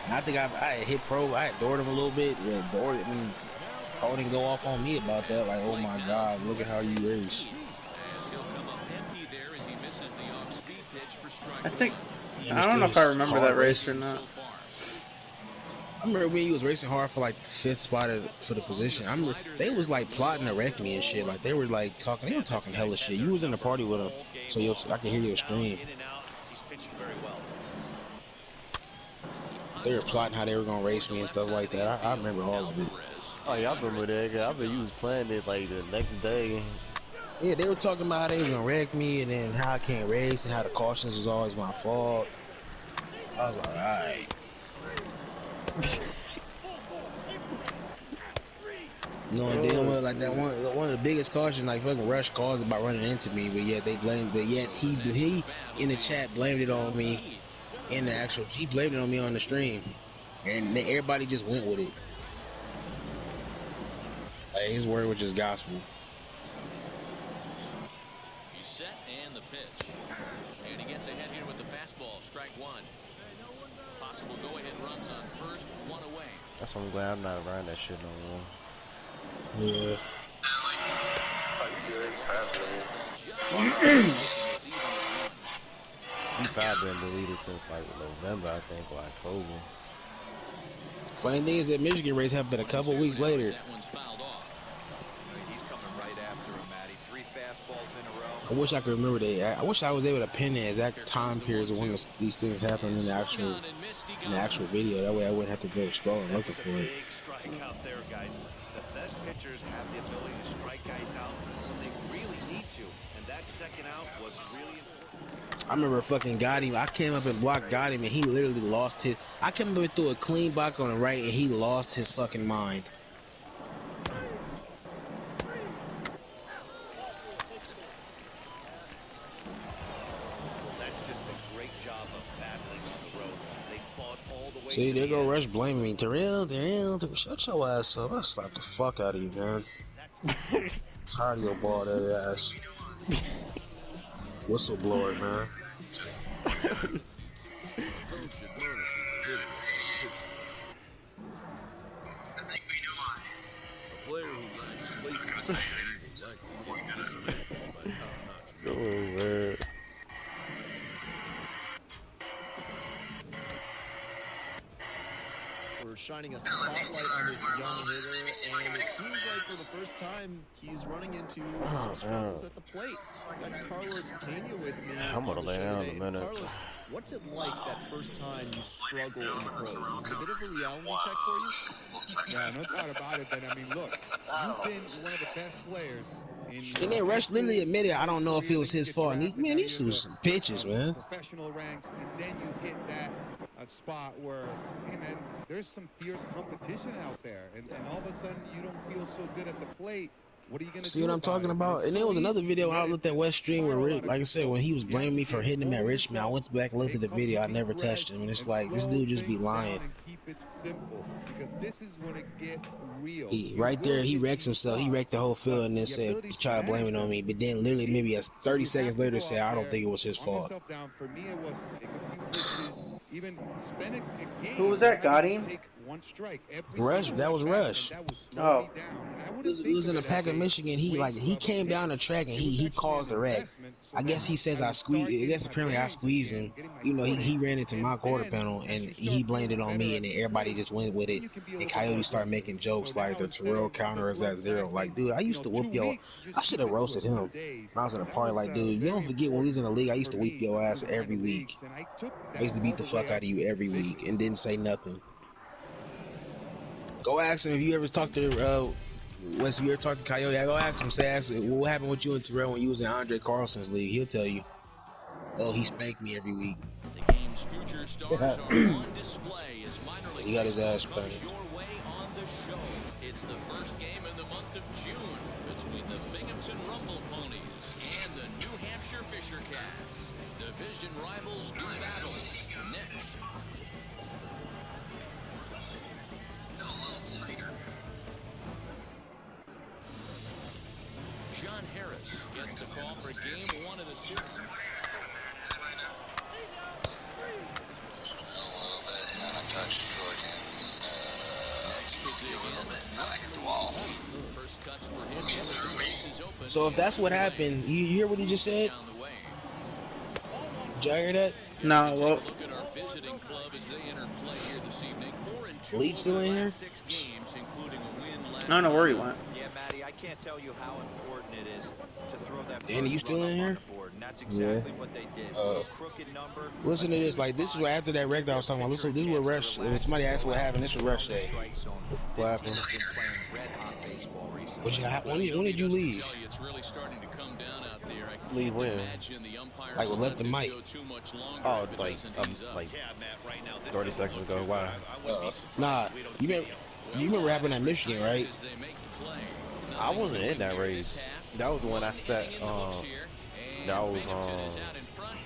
And I think I hit pro. I adored him a little bit. Yeah, adored it. And Cole didn't go off on me about that. Like, oh my God, look at how you race. I don't know if I remember that race or not. I remember when he was racing hard for like the 5th spot for the position. I remember they was like plotting to wreck me and shit. Like they were talking hella shit. You was in the party with him, so I could hear your scream. They were plotting how they were gonna race me and stuff like that. I remember all of it. Oh yeah, I remember that. I remember you was playing it like the next day. Yeah, they were talking about how they was gonna wreck me and then how I can't race and how the cautions was always my fault. I was like, alright. Knowing damn well like that one of the biggest cautions, like fucking Rush caused about running into me, but yet he in the chat blamed it on me in the actual, he blamed it on me on the stream, and everybody just went with it. Like his word was just gospel. He's set and the pitch, and he gets ahead here with the fastball. Strike one. Possible go-ahead runs on first, one away. That's why I'm glad I'm not around that shit no more. Yeah. These have been deleted since like November, I think, or October. Funny thing is that Michigan race happened a couple weeks later. He's coming right after him, Matty. 3 fastballs in a row. I wish I could remember that. I wish I was able to pin the exact time periods of when these things happen in the actual video. That way I wouldn't have to go scrolling looking for it. Big strike out there, guys. The best pitchers have the ability to strike guys out when they really need to, and that second out was really important. I remember fucking got him. I came up and blocked got him, and he literally lost his. I came up and threw a clean block on the right, and he lost his fucking mind. That's just a great job of battling on the road. They fought all the way. See, there go Rush blaming me. Terrell, shut your ass up. I slap the fuck out of you, man. Tired of your bald ass. Whistleblower, man. Oh, man. We're shining a spotlight on this young hitter, and it seems like for the first time he's running into some struggles at the plate. Got Carlos Pena with me. I'm gonna lay down in a minute. Carlos, what's it like that first time you struggle in the pros? Is it a bit of a reality check for you? Yeah, no doubt about it. But I mean, look, you've been one of the best players. And then Rush literally admitted, I don't know if it was his fault. And man, these was some pitches, man. Professional ranks, and then you hit that spot where, hey man, there's some fierce competition out there, and all of a sudden you don't feel so good at the plate. What are you gonna do? See what I'm talking about? And there was another video I looked at West Stream where Rick, like I said, when he was blaming me for hitting him at Richmond, I went back and looked at the video. I never touched him, and it's like this dude just be lying. Keep it simple, because this is when it gets real. Right there, he wrecks himself. He wrecked the whole field, and then said, try to blame it on me. But then, literally, maybe 30 seconds later, said, I don't think it was his fault. For me, it was take a few pitches, even spend a game. Who was that? Got him? One strike. Rush, that was Rush. Oh. It was in the pack of Michigan. He came down the track and he caused the wreck. I guess he says I squeezed. I guess apparently I squeezed him. You know, he ran into my quarter panel and he blamed it on me, and then everybody just went with it. And Coyote started making jokes like the Terrell counter is at 0. Like, dude, I used to whoop your. I should have roasted him when I was in a party. Like, dude, you don't forget when we was in the league, I used to whip your ass every week. I used to beat the fuck out of you every week and didn't say nothing. Go ask him if you ever talked to Wes. If you ever talked to Coyote, I go ask him. Ask him, what happened with you and Terrell when you was in Andre Carlson's league? He'll tell you. Oh, he spanked me every week. stars are on display as minor league He got his baseball ass comes spanked. your way on the show. It's the first game in the month of June between the Binghamton Rumble Ponies and the New Hampshire Fisher Cats. Division rivals do battle next. John Harris gets the call for game 1 of the series. First cuts for him. The base is open. So if that's what happened, you hear what he just said? Did y'all hear that? No, well, Look at our visiting club as they enter play here this evening. 4-2 Lead still in here? 6 games, including a win last I don't know where he went. Yeah, Matty, I can't tell you how important it is to throw that Danny, you first still run in up on here? the board, and that's exactly what they did. Crooked number. Listen to this. Like, this is what after that wreck that I was talking about. Listen, this is what Rush, if somebody asks what happened, this is what Rush say. What happened? What you, when did you leave? It's really starting to come down out there. I can't Leave when? imagine the umpires Like, will let the this mic. go too much longer Oh, if it doesn't ease up. like 30 seconds ago. Wow. Nah, you remember what happened at Michigan, right? As they make the play. I wasn't in that race. That was the one I sat. That was Binghamton is out in front,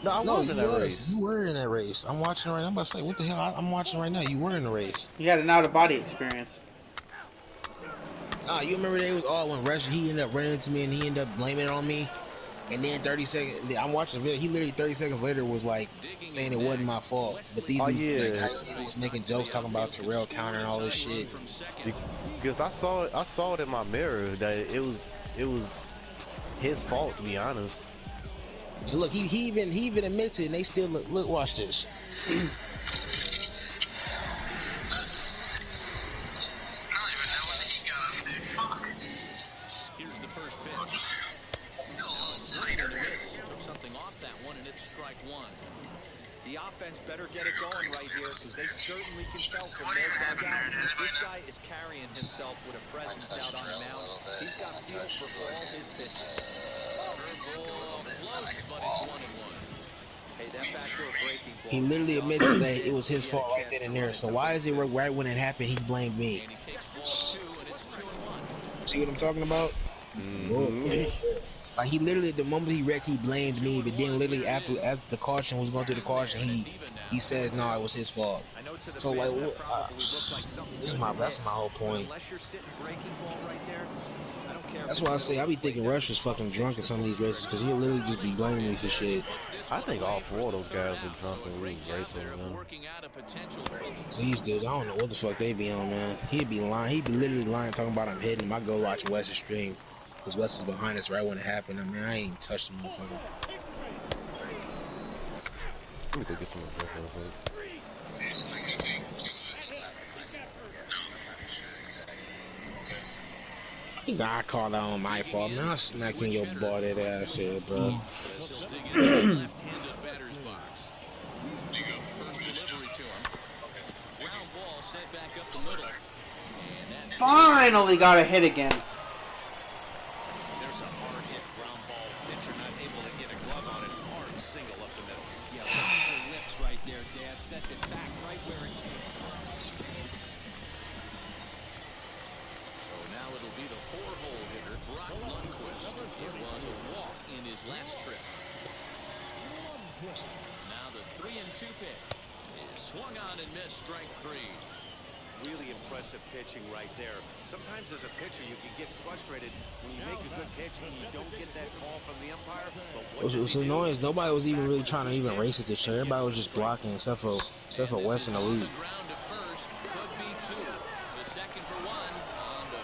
2-0. No, I No, wasn't in that race. You were in that race. I'm watching right now. I'm about to say, what the hell? I'm watching right now. You were in the race. You had an out-of-body experience. Nah, you remember they was all when Rush, he ended up running into me and he ended up blaming it on me. And then 30 seconds, I'm watching the video. He literally 30 seconds later was like saying it wasn't my fault. But these dudes, like, he was making jokes talking about Terrell counter and all this shit. Because I saw it in my mirror that it was his fault, to be honest. And look, he even admits it, and they still look. Watch this. Here's the first pitch. Took something off that one, and it's strike 1. The offense better get it going right here because they certainly can tell from their dugout. This guy is carrying himself with a presence out on the mound. He's got feel for all his pitches. Curveball close, but it's 1-1. Hey, that backdoor breaking ball. He literally admits that it was his fault right then and there. So why is it right when it happened he blamed me? And he takes ball 2, and it's 2-1. See what I'm talking about? Like, he literally, the moment he wrecked, he blamed me, but then literally after, as the caution was going through the caution, he says, no, it was his fault. So like, that's my whole point. Unless you're sitting breaking ball right there, I don't care. That's why I say I be thinking Rush is fucking drunk in some of these races because he'll literally just be blaming me for shit. I think all 4 of those guys are drunk and we was racing, man. These dudes, I don't know what the fuck they be on, man. He'd be lying. He'd be literally lying, talking about I'm hitting him. I go watch Wes's stream because Wes is behind us right when it happened. I mean, I ain't even touched the motherfucker. Let me go get some more drink real quick. I call that on my fault, man. I'm smacking your ball that ass here, bro. Finally got a hit again. There's a hard hit ground ball. Pitcher not able to get a glove on it. Hard single up the middle. Yeah, watch your lips right there, Dad. Sent it back right where it came from. So now it'll be the 4-hole hitter, Brock Lundquist. It was a walk in his last trip. Now the 3-2 pitch is swung on and missed, strike 3. Really impressive pitching right there. Sometimes as a pitcher you can get frustrated when you make a good pitch and you don't get that call from the umpire. But It was annoying. Nobody was even really trying to even race it this year. Everybody was just blocking except for West in the league.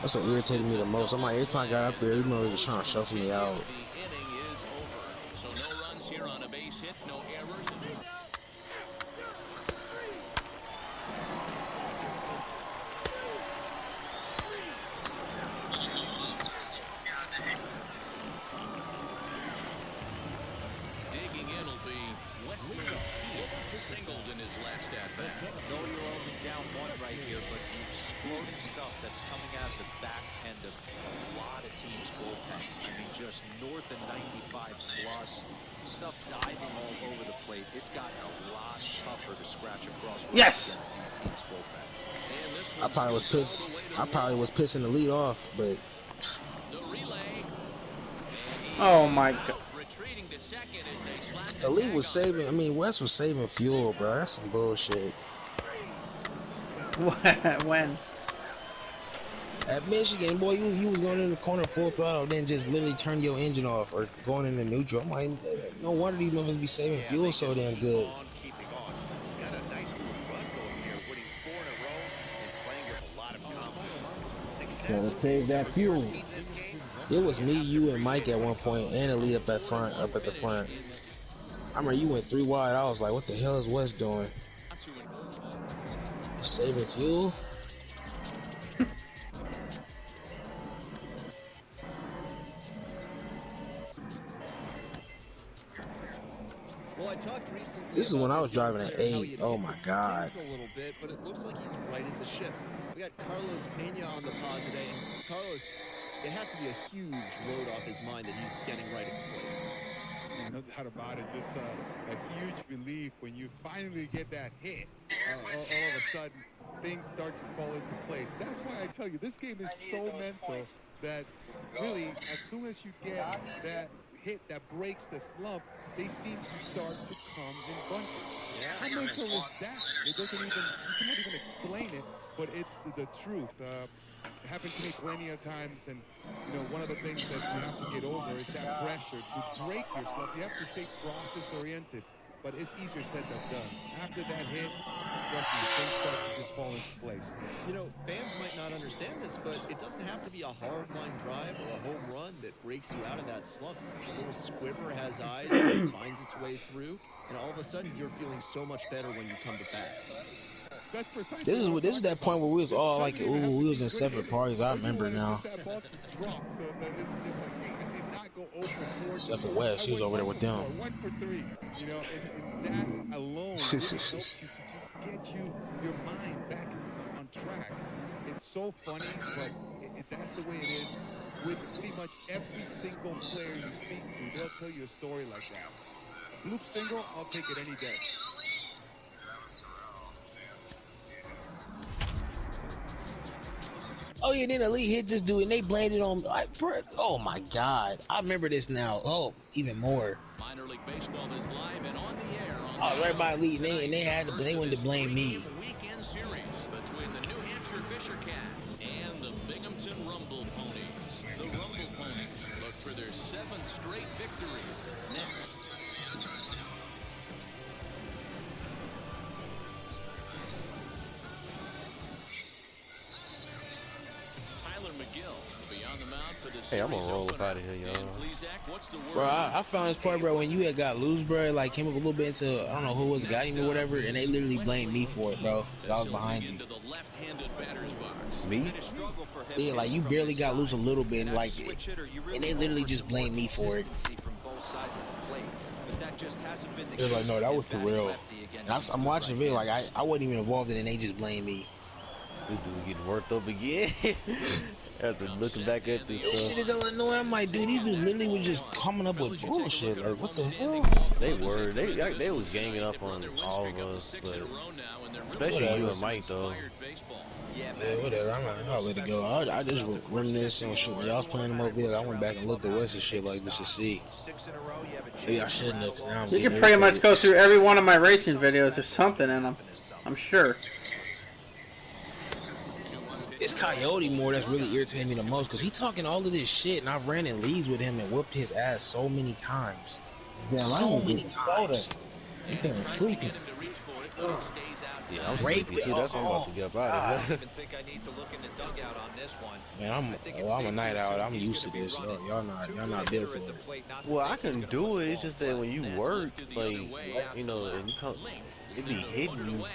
That's what irritated me the most. I'm like, every time I got up there, even though they was trying to shuffle me out. The inning is over. So no runs here on a base hit, no errors. Digging in will be Wesley Keith, singled in his last at-bat. No, you're only down 1 right here, but the exploding stuff that's coming out of the back end of a lot of teams' bullpens. I mean, just north of 95 plus. Stuff diving all over the plate. It's gotten a lot tougher to scratch across Yes. against these teams' bullpens. I probably was pissed. I probably was pissing the lead off, but Oh my god. the lead was saving. I mean, West was saving fuel, bro. That's some bullshit. When? At Michigan, boy, you was going in the corner full throttle, then just literally turn your engine off or going into neutral. I'm like, no wonder these motherfuckers be saving fuel so damn good. Got a nice little run going here, winning 4 in a row and playing with a lot of confidence. Gotta save that fuel. It was me, you, and Mike at one point, and Elite up at the front. I remember you went 3 wide. I was like, what the hell is West doing? Saving fuel? Well, I talked recently. This is when I was driving at 8. Oh my god. A little bit, but it looks like he's righted the ship. We got Carlos Pena on the pod today, and Carlos, it has to be a huge load off his mind that he's getting right at the plate. No doubt about it. Just a huge relief when you finally get that hit. All of a sudden, things start to fall into place. That's why I tell you, this game is so mental that really, as soon as you get that hit that breaks the slump, they seem to start to come in bunches. How mental is that? It doesn't even, you cannot even explain it, but it's the truth. It happened to me plenty of times, and you know, one of the things that you have to get over is that pressure to break your slump. You have to stay process-oriented, but it's easier said than done. After that hit, trust me, things start to just fall into place. You know, fans might not understand this, but it doesn't have to be a hard line drive or a home run that breaks you out of that slump. A little squibber has eyes, and finds its way through, and all of a sudden you're feeling so much better when you come to bat. That's precisely This is that point where we was all like, ooh, we was in separate parties. I remember now. Except for West, she was over there with them. 1 for 3. You know, and that alone really helps you to just get your mind back on track. It's so funny, but that's the way it is with pretty much every single player you speak to. They'll tell you a story like that. Bloop single, I'll take it any day. Oh yeah, then Elite hit this dude and they blamed it on. Oh my god, I remember this now. Oh, even more. Minor League Baseball is live and on the air. Oh, right by Elite, and they wanted to blame me. Weekend series between the New Hampshire Fisher Cats and the Binghamton Rumble Ponies. The Rumble Ponies look for their 7th straight victory. Next. Hey, I'm gonna roll up out of here, y'all. Bro, I found this part, bro, when you had got loose, bro, like came up a little bit into, I don't know who was got him or whatever, and they literally blamed me for it, bro, because I was behind you. Me? Yeah, like you barely got loose a little bit, like, and they literally just blamed me for it. It was like, no, that was for real. I'm watching the video, like I wasn't even involved in it, and they just blamed me. This dude getting worked up again. After looking back at this This shit is annoying. I'm like, dude, these dudes literally was just coming up with bullshit. Like, what the hell? They were. They was ganging up on all of us, but especially you and Mike, though. Yeah, whatever. I'm not let it go. I just reminisce on shit. When y'all was playing the mobile, I went back and looked at West and shit like this to see. Maybe I shouldn't have. You can pretty much go through every one of my racing videos. There's something in them, I'm sure. It's Coyote more that's really irritating me the most, because he talking all of this shit, and I ran in leagues with him and whooped his ass so many times. So many times. You can't sleep. Yeah, I'm sleepy too. That's why I'm about to get up out of here. Man, I'm a night out. I'm used to this. Y'all not built for it. Well, I can do it. It's just that when you work, like, you know, and you come, it be hitting you.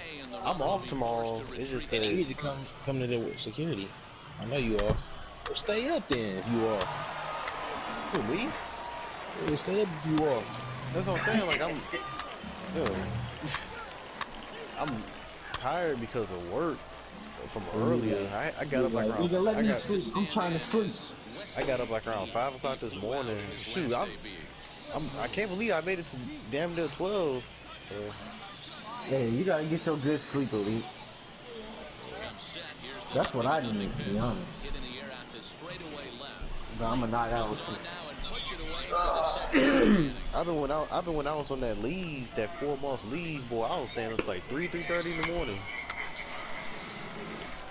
I'm off tomorrow. It's just that you need to come to the security. I know you off. Well, stay up then if you off. Who, me? Yeah, stay up if you off. That's what I'm saying. Like I'm tired because of work from earlier. I got up like around. Let me sleep. I'm trying to sleep. I got up like around 5 o'clock this morning. Shoot, I can't believe I made it to damn near 12. Hey, you gotta get your good sleep, Elite. That's what I need, to be honest. But I'm gonna knock out. I've been when I was on that leave, that 4-month leave, boy, I was staying up like 3:30 in the morning.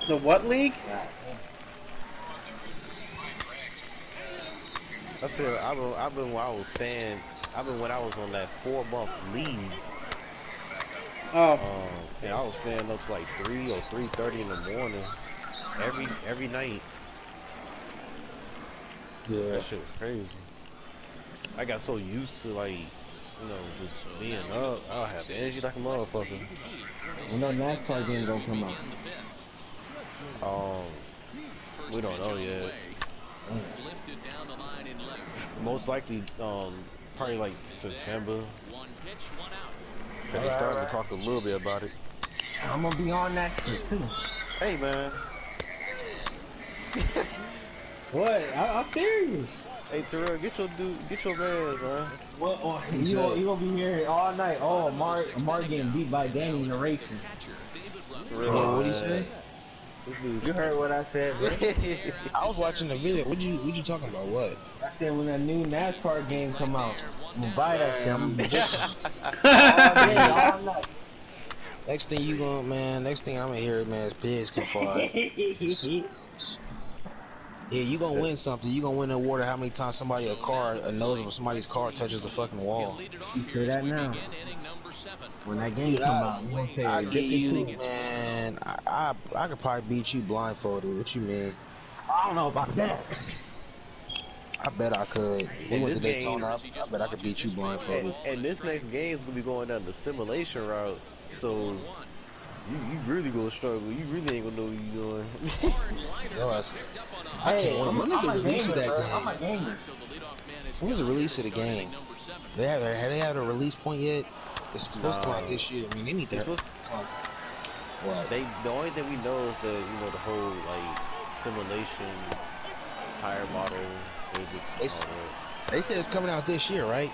The what league? I said I've been when I was on that 4-month leave. Oh. And I was staying up to like 3 or 3:30 in the morning every night. Yeah. That shit was crazy. I got so used to like, just being up. I'll have energy like a motherfucker. When that NASCAR game gonna come out? We don't know yet. Most likely, probably like September. They started to talk a little bit about it. I'm gonna be on that shit too. Hey man. What? I'm serious. Hey Terrell, get your man, man. What? Oh, you gonna be here all night? Oh, Mark getting beat by Danny in the racing. What did he say? You heard what I said, bro. I was watching the video. What you talking about? What? I said when that new NASCAR game come out, I'm gonna buy that shit. I'm gonna all day, all night. Next thing you gonna, man. Next thing I'm gonna hear, man, is pigs can fly. Yeah, you gonna win something. You gonna win an award of how many times a nose of somebody's car touches the fucking wall. You say that now. When that game come out, you gonna say I get you, man. I could probably beat you blindfolded. What you mean? I don't know about that. I bet I could. We went to Daytona. I bet I could beat you blindfolded. And this next game is gonna be going down the simulation route. So you really gonna struggle. You really ain't gonna know what you doing. I can't wait. When is the release of that I'm a game? gamer. When is the release of the game? Have they had a release point yet? It's supposed to come out this year. I mean, they need that. What? The only thing we know is the whole like simulation, higher model physics. They said it's coming out this year, right?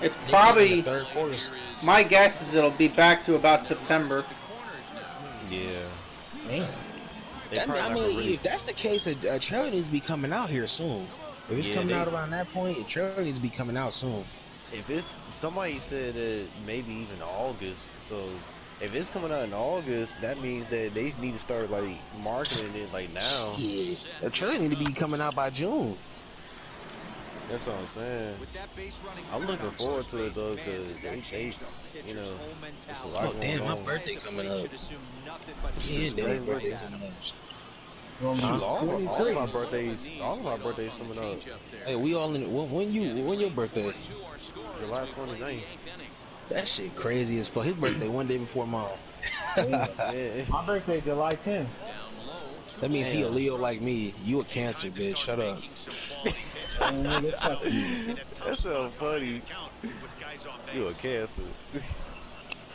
It's probably, third quarter. My guess is it'll be back to about September. Yeah. Man. I mean, if that's the case, a trailer needs to be coming out here soon. If it's coming out around that point, a trailer needs to be coming out soon. If it's, somebody said that maybe even August, so if it's coming out in August, that means that they need to start like marketing it like now. Yeah, a trailer need to be coming out by June. That's what I'm saying. I'm looking forward to it though, because it's a lot oh damn, my birthday coming up. Yeah, damn, birthday coming up. All of my birthdays coming up. Hey, we all in. When your birthday? July 29th. That shit crazy as fuck. His birthday one day before mine. Yeah. My birthday July 10th. That means he a Leo like me. You a Cancer, bitch. Shut up. That's so funny. You a Cancer.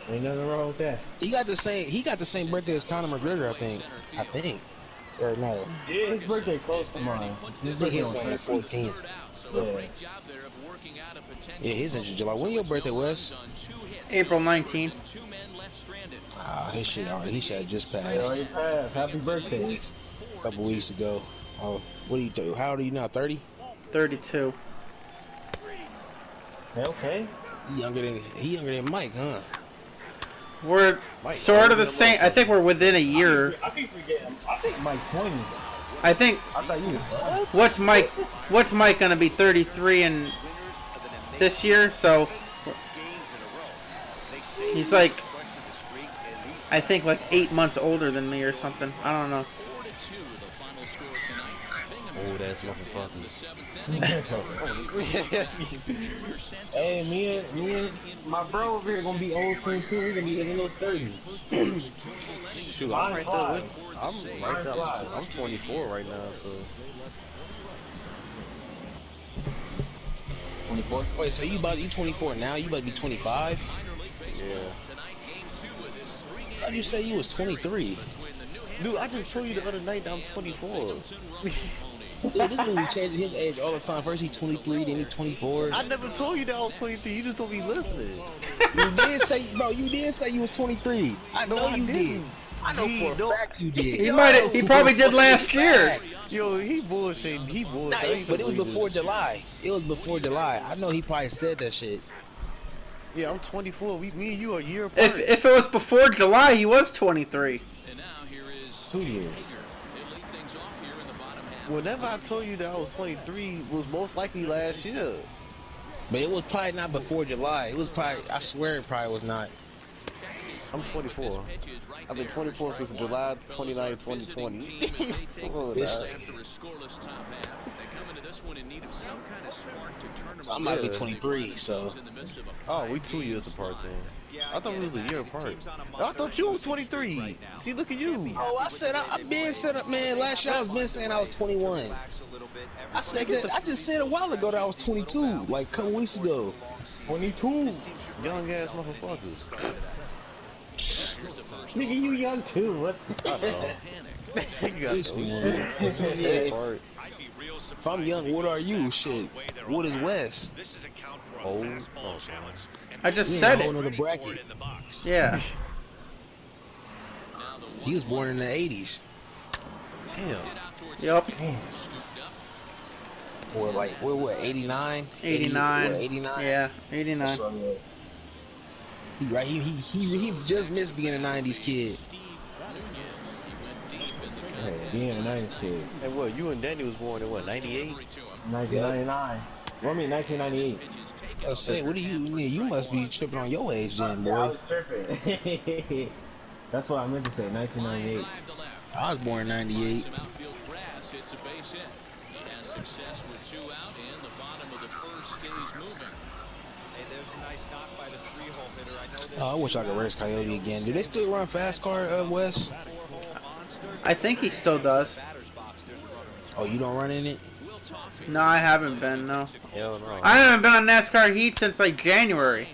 Ain't nothing wrong with that. He got the same birthday as Conor McGregor, I think. Or no. Yeah, his birthday close to mine. His birthday was on the 14th. Yeah, his in July. When your birthday was? April 19th. Ah, his shit already. He should have just passed. Already passed. Happy birthday. A couple weeks ago. Oh, what do you do? How old are you now? 30? 32. Okay. He younger than Mike, huh? We're sort of the same. I think we're within a year. I think Mike 20. I thought you was. What's Mike gonna be 33 in this year? So he's like, I think like 8 months older than me or something. I don't know. Oh, that's motherfucking. Hey, me and my bro over here gonna be old soon too. We're gonna be in those 30s. Shoot, I'm right there with. I'm 24 right now, so. 24? Wait, so you 24 now? You about to be 25? Yeah. How'd you say you was 23? Dude, I just told you the other night that I'm 24. Dude, this movie changing his age all the time. First he 23, then he 24. I never told you that I was 23. You just don't be listening. You did say, bro. You did say you was 23. I know you did. I know for a fact you did. He probably did last year. Yo, he bullshitting. He bullshitting. Nah, but it was before July. It was before July. I know he probably said that shit. Yeah, I'm 24. Me and you are a year apart. If it was before July, he was 23. And now here is 2 years. He'll lead things off here in the bottom half. Whenever I told you that I was 23, was most likely last year. But it was probably not before July. It was probably, I swear it probably was not. I'm 24. I've been 24 since July 29, 2020. So I'm about to be 23, so. Oh, we 2 years apart then. I thought we was a year apart. I thought you was 23. See, look at you. Oh, I said I've been set up, man. Last year I was been saying I was 21. I said that. I just said a while ago that I was 22, like a couple weeks ago. 22. Young ass motherfuckers. Nigga, you young too. What? You got This one. If I'm young, what are you? Shit. What is Wes? Oh, I just said it. Another bracket. Yeah. He was born in the 80s. damn. Yep. Or like, what, 89? 89. 89? Yeah, 89. So, he, right, he just missed being a 90s kid. Hey, being a 90s kid. And what, you and Danny was born in what, 98? 1999. Well, I mean 1998. I say, what do you mean? You must be tripping on your age then, boy. I was tripping. That's what I meant to say, 1998. I was born in 98. Success with 2 out and the bottom of the first stays moving. Hey, there's a nice knock by the 3-hole hitter. I wish I could race Coyote again. Do they still run fast car, Wes? I think he still does. Oh, you don't run in it? No, I haven't been, no. Hell no. I haven't been on NASCAR Heat since like January.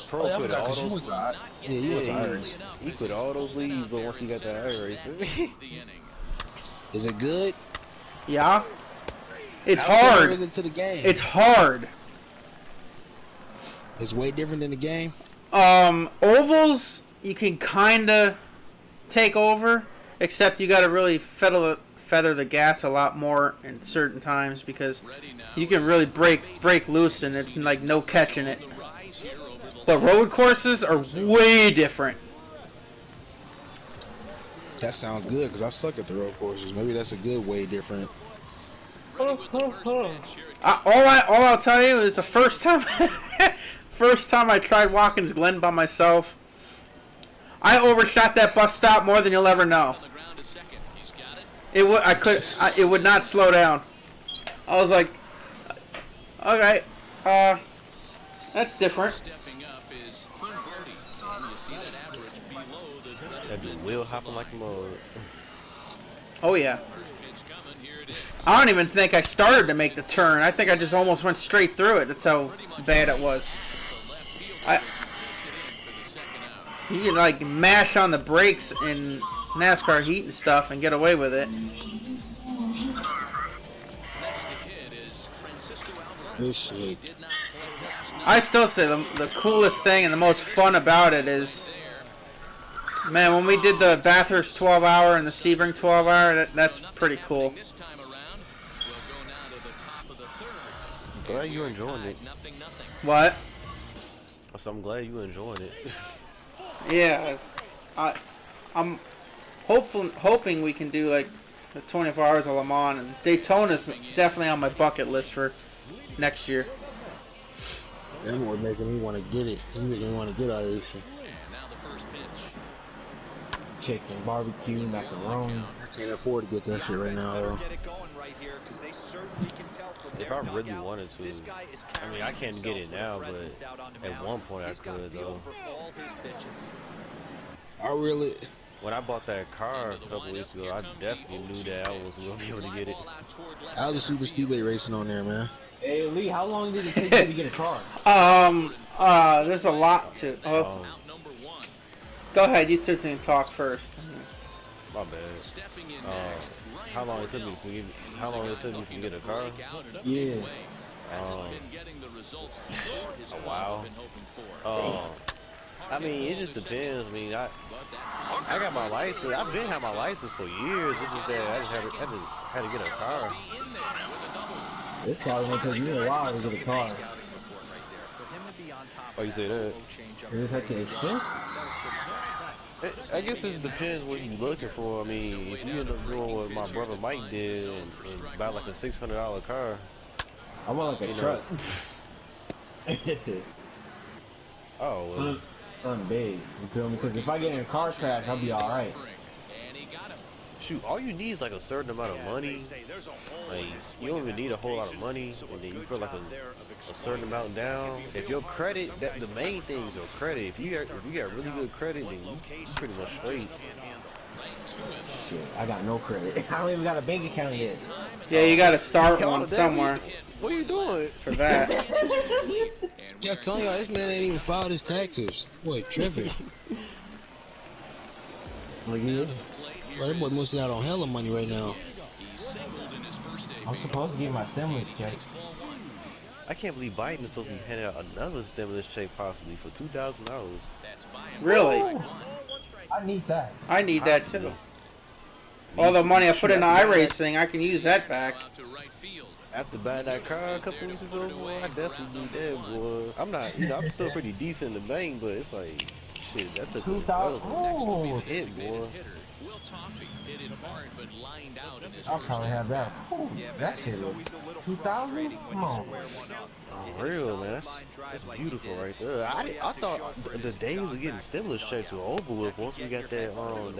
Pro Oh, yeah, I quit forgot, all 'cause you those. went to you went to Iris. He quit all those leagues, but once he got that iRacing. Is it good? Yeah. It's How similar hard. is it to the game? It's hard. It's way different than the game. Ovals you can kinda take over, except you gotta really feather the gas a lot more in certain times because you can really break loose and it's like no catching it. But road courses are way different. That sounds good because I suck at the road courses. Maybe that's a good way different. All I'll tell you is the first time I tried Watkins Glen by myself, I overshot that bus stop more than you'll ever know. It would not slow down. I was like, okay, that's different. That'd be wheel hopping like a mug. Oh yeah. I don't even think I started to make the turn. I think I just almost went straight through it. That's how bad it was. You can like mash on the brakes in NASCAR Heat and stuff and get away with it. Good shit. I still say the coolest thing and the most fun about it is, man, when we did the Bathurst 12-hour and the Sebring 12-hour, that's pretty cool. Glad you enjoying it. What? So I'm glad you enjoying it. Yeah, I'm hoping we can do like the 24 hours of Le Mans, and Daytona's definitely on my bucket list for next year. That more making me want to get it. You making me want to get out of this shit. Chicken, barbecue, macaroni. I can't afford to get that shit right now, though. If I really wanted to, I mean, I can't get it now, but at one point I could, though. I really... When I bought that car a couple weeks ago, I definitely knew that I was going to be able to get it. I was a super speedway racing on there, man. Hey, Lee, how long did it take you to get a car? There's a lot to... go ahead, you two can talk first. My bad. How long it took me to get? How long it took me to get a car? Yeah. A while. I mean, it just depends. I mean, I got my license. I've been had my license for years. It's just that I just had to get a car. This probably gonna take me a while to get a car. Oh, you say that? Is this like an expense? I guess it depends what you're looking for. I mean, if you end up doing what my brother Mike did and buy like a $600 car. I want like a truck. Oh, well. Something big. You feel me? Because if I get in a car crash, I'll be alright. Shoot, all you need is like a certain amount of money. Like, you don't even need a whole lot of money, and then you put like a certain amount down. If your credit, the main thing is your credit. If you got really good credit, then you pretty much straight. Shit, I got no credit. I don't even got a bank account yet. Yeah, you gotta start one somewhere. What are you doing for that? Yeah, I'm telling y'all, this man ain't even filed his taxes. Boy, tripping. Look at Well, that boy missing out on hella money right now. I'm supposed to get my stimulus check. I can't believe Biden is supposed to be handing out another stimulus check possibly for $2,000. Really? I need that. I need that too. All the money I put in the iRacing, I can use that back. After buying that car a couple weeks ago, boy, I definitely need that, boy. I'm not, I'm still pretty decent in the bank, but it's like, shit, that's a 2,000. Oh, hit, boy. I'll probably have that. Ooh, that shit is 2,000? Come on. Oh, real, man. That's beautiful right there. I thought the days of getting stimulus checks were over with once we got that, what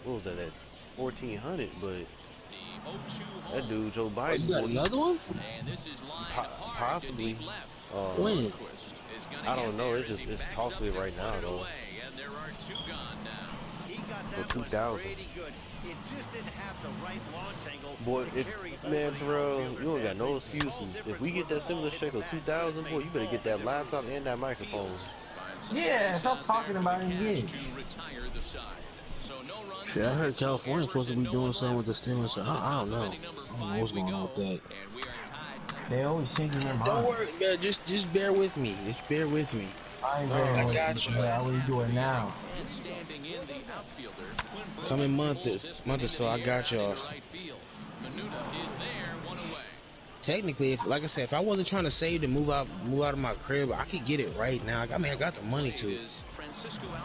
was that 1,400, but that dude, Joe Biden. You got another one? Possibly. When? I don't know. It's tossing right now, though. For 2,000. Boy, man, Terrell, you don't got no excuses. If we get that stimulus check of 2,000, boy, you better get that laptop and that microphone. Yeah, stop talking about it again. Shit, I heard California's supposed to be doing something with the stimulus. I don't know. I don't know what's going on with that. They always changing their mind. Don't worry, man. Just bear with me. Just bear with me. I ain't very I got you. I already do it now. Coming month or so, I got y'all. Technically, if, like I said, if I wasn't trying to save to move out of my crib, I could get it right now. I mean, I got the money to.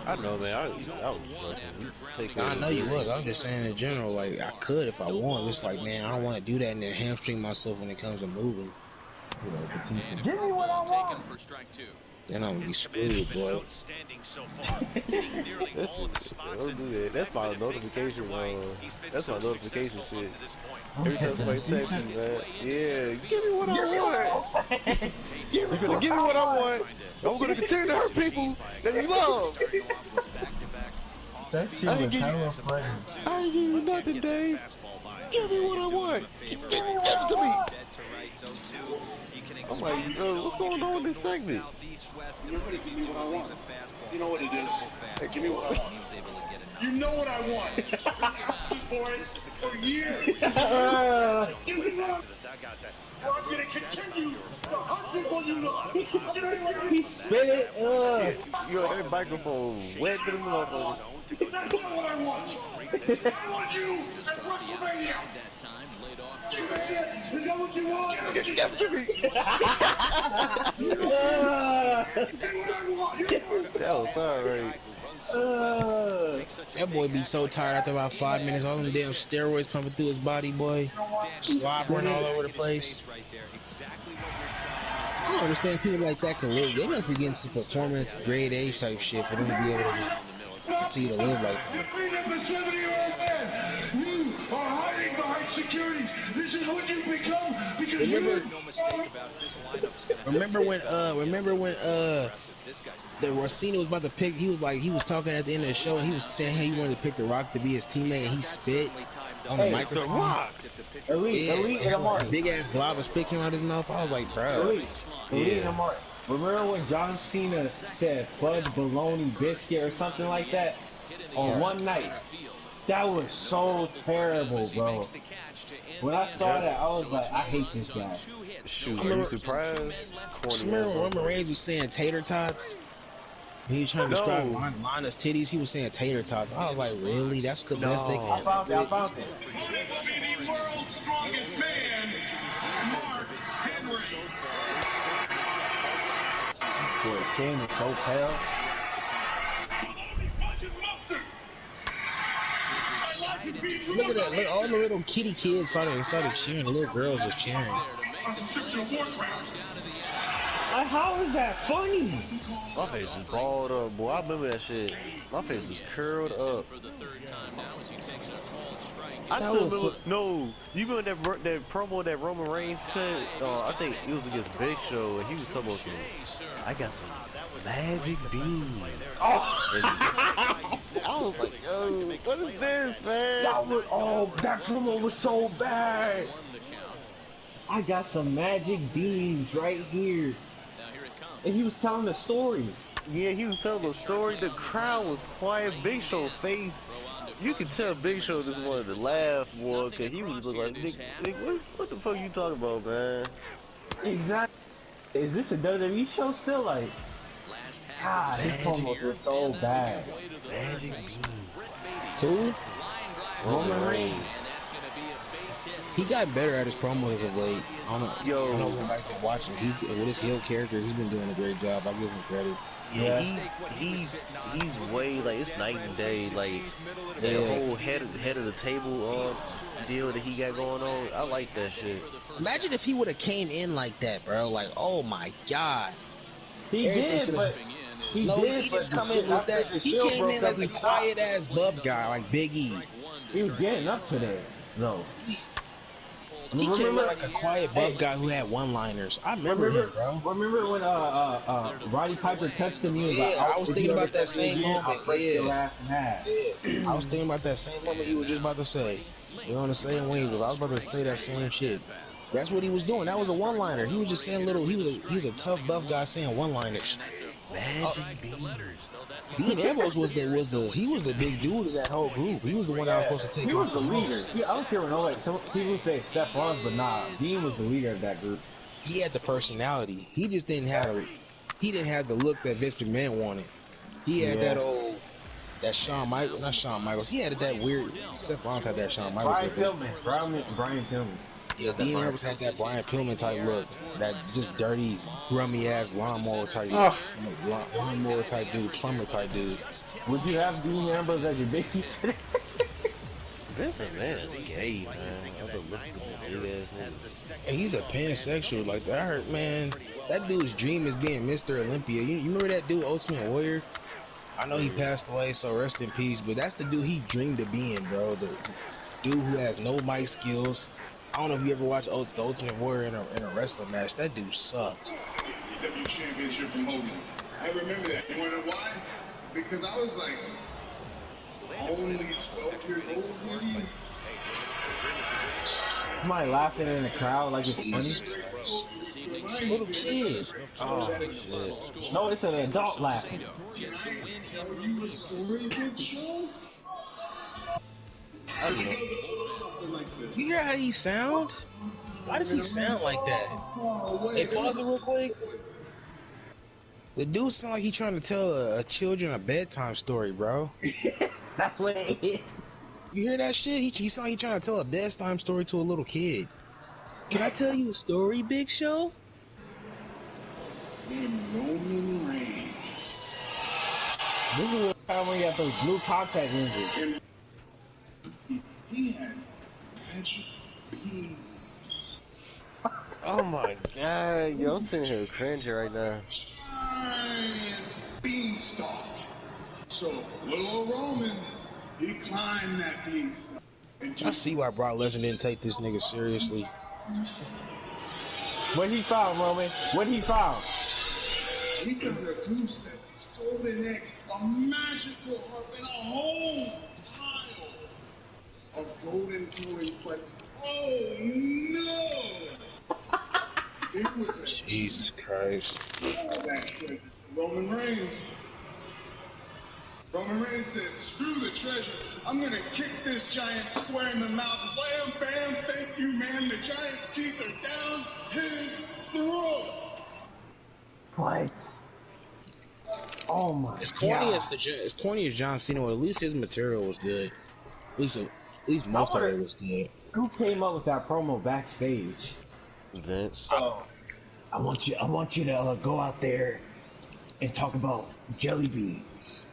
I know, man. I was joking. I know you was. I was just saying in general, like I could if I want. It's like, man, I don't want to do that and then hamstring myself when it comes to moving. You know, give me what I want. Then I'm gonna be screwed, boy. Don't do that. That's my notification. That's my notification shit. Every time somebody texts me, man, yeah, give me what I want. You're gonna give me what I want. I'm gonna continue to hurt people that you love. That shit was hella funny. I ain't give you nothing, Dave. Give me what I want. Give it to me. I'm like, what's going on in this segment? Everybody give me what I want. You know what it is. Hey, give me what I want. You know what I want. I've been asking for it for years. Give me what I want. Or I'm going to continue to hunt people you love. He spit it. Yo, that microphone wet to the motherfucker. That's not what I want. I want you at WrestleMania. Is that what you want? Give it to me. That was sorry. That boy be so tired after about 5 minutes. All them damn steroids pumping through his body, boy. Slobbering all over the place. I don't understand people like that can live. They must be getting some performance grade A type shit for them to be able to just continue to live like that. You beat up a 70-year-old man. You are hiding behind securities. This is what you become because Remember when the Rossini was about to pick, he was talking at the end of the show and he was saying how he wanted to pick The Rock to be his teammate and he spit on the microphone. The Rock. Elite and Amar. Big ass glob spit came out his mouth. I was like, bro. Elite and Amar. Remember when John Cena said fudge bologna biscuit or something like that on one night? That was so terrible, bro. When I saw that, I was like, I hate this guy. Shoot, are you surprised? Corny Remember ass. Roman Reigns was saying tater tots? He was trying to describe Lana's titties. He was saying tater tots. I was like, really? That's the best they can I found it. I found it. The world's strongest man, Mark Henry. Boy, Shane is so pale. Look at that. Look, all the little kitty kids started cheering. The little girls was cheering. How is that funny? My face is balled up, boy. I remember that shit. My face was curled up. I still remember. No, you remember that promo that Roman Reigns cut? I think it was against Big Show, and he was talking about some. I got some magic beans. Oh. I was like, yo, what is this, man? That promo was so bad. I got some magic beans right here. And he was telling the story. Yeah, he was telling the story. The crowd was quiet. Big Show face. You could tell Big Show just wanted to laugh more because he was like, Nick, what the fuck you talking about, man? Exactly. Is this a WWE show still? Like, God, his promos were so bad. Magic beans. Who? Roman Reigns. He got better at his promos of late. I don't know if anybody can watch him. He's with his heel character. He's been doing a great job. I give him credit. Yeah, he's way like it's night and day. Like the whole head of the table deal that he got going on. I like that shit. Imagine if he would have came in like that, bro. Like, oh my god. He did, but he just come in with that. He came in as a quiet ass buff guy, like Big E. He was getting up to that, though. He came in like a quiet buff guy who had one-liners. I remember him, bro. Remember when Roddy Piper touched him? He was like, I was thinking about that same moment. I was thinking about that same moment you were just about to say. You're on the same wave. I was about to say that same shit. That's what he was doing. That was a one-liner. He was just saying little. He was a tough buff guy saying one-liners. Dean Ambrose was the big dude of that whole group. He was the one that was supposed to take. He was the leader. I don't care what nobody. Some people say Seth Rollins, but nah, Dean was the leader of that group. He had the personality. He just didn't have the look that Vince McMahon wanted. He had that not Shawn Michaels. He had that weird. Seth Rollins had that Shawn Michaels. Brian Pillman. Yeah, Dean Ambrose had that Brian Pillman type look, that just dirty, grummy ass lawnmower type, lawnmower type dude, plumber type dude. Would you have Dean Ambrose as your babysitter? Vince McMahon is gay, man. And he's a pansexual. Like I heard, man, that dude's dream is being Mr. Olympia. You remember that dude, Ultimate Warrior? I know he passed away, so rest in peace. But that's the dude he dreamed of being, bro. The dude who has no mic skills. I don't know if you ever watched the Ultimate Warrior in a wrestling match. That dude sucked. CW championship from Hogan. I remember that. You wanna know why? Because I was like only 12 years old, maybe. Somebody laughing in the crowd like it's funny. Little kid. Oh shit. No, it's an adult laughing. Can I tell you a story, Big Show? You hear how he sounds? Why does he sound like that? Hey, pause it real quick. The dude sound like he trying to tell a children a bedtime story, bro. That's what it is. You hear that shit? He sound like he trying to tell a bedtime story to a little kid. Can I tell you a story, Big Show? Then Roman Reigns. This is what time when you have those blue contact lenses. He had magic beans. Oh my god, yo, I'm sitting here cringing right now. Giant beanstalk. So little old Roman, he climbed that beanstalk. I see why Brock Lesnar didn't take this nigga seriously. What he found, Roman? What he found? He found a goose that was golden eggs, a magical heart, and a whole of golden coins, but oh no! It was a Jesus Christ. All that treasure. Roman Reigns. Roman Reigns said, screw the treasure. I'm going to kick this giant square in the mouth. Wham, bam, thank you, man. The giant's teeth are down his throat. What? Oh my As corny god. as corny as John Cena was, at least his material was good. At least most of it was good. Who came up with that promo backstage? Vince. Oh, I want you to go out there and talk about jelly beans.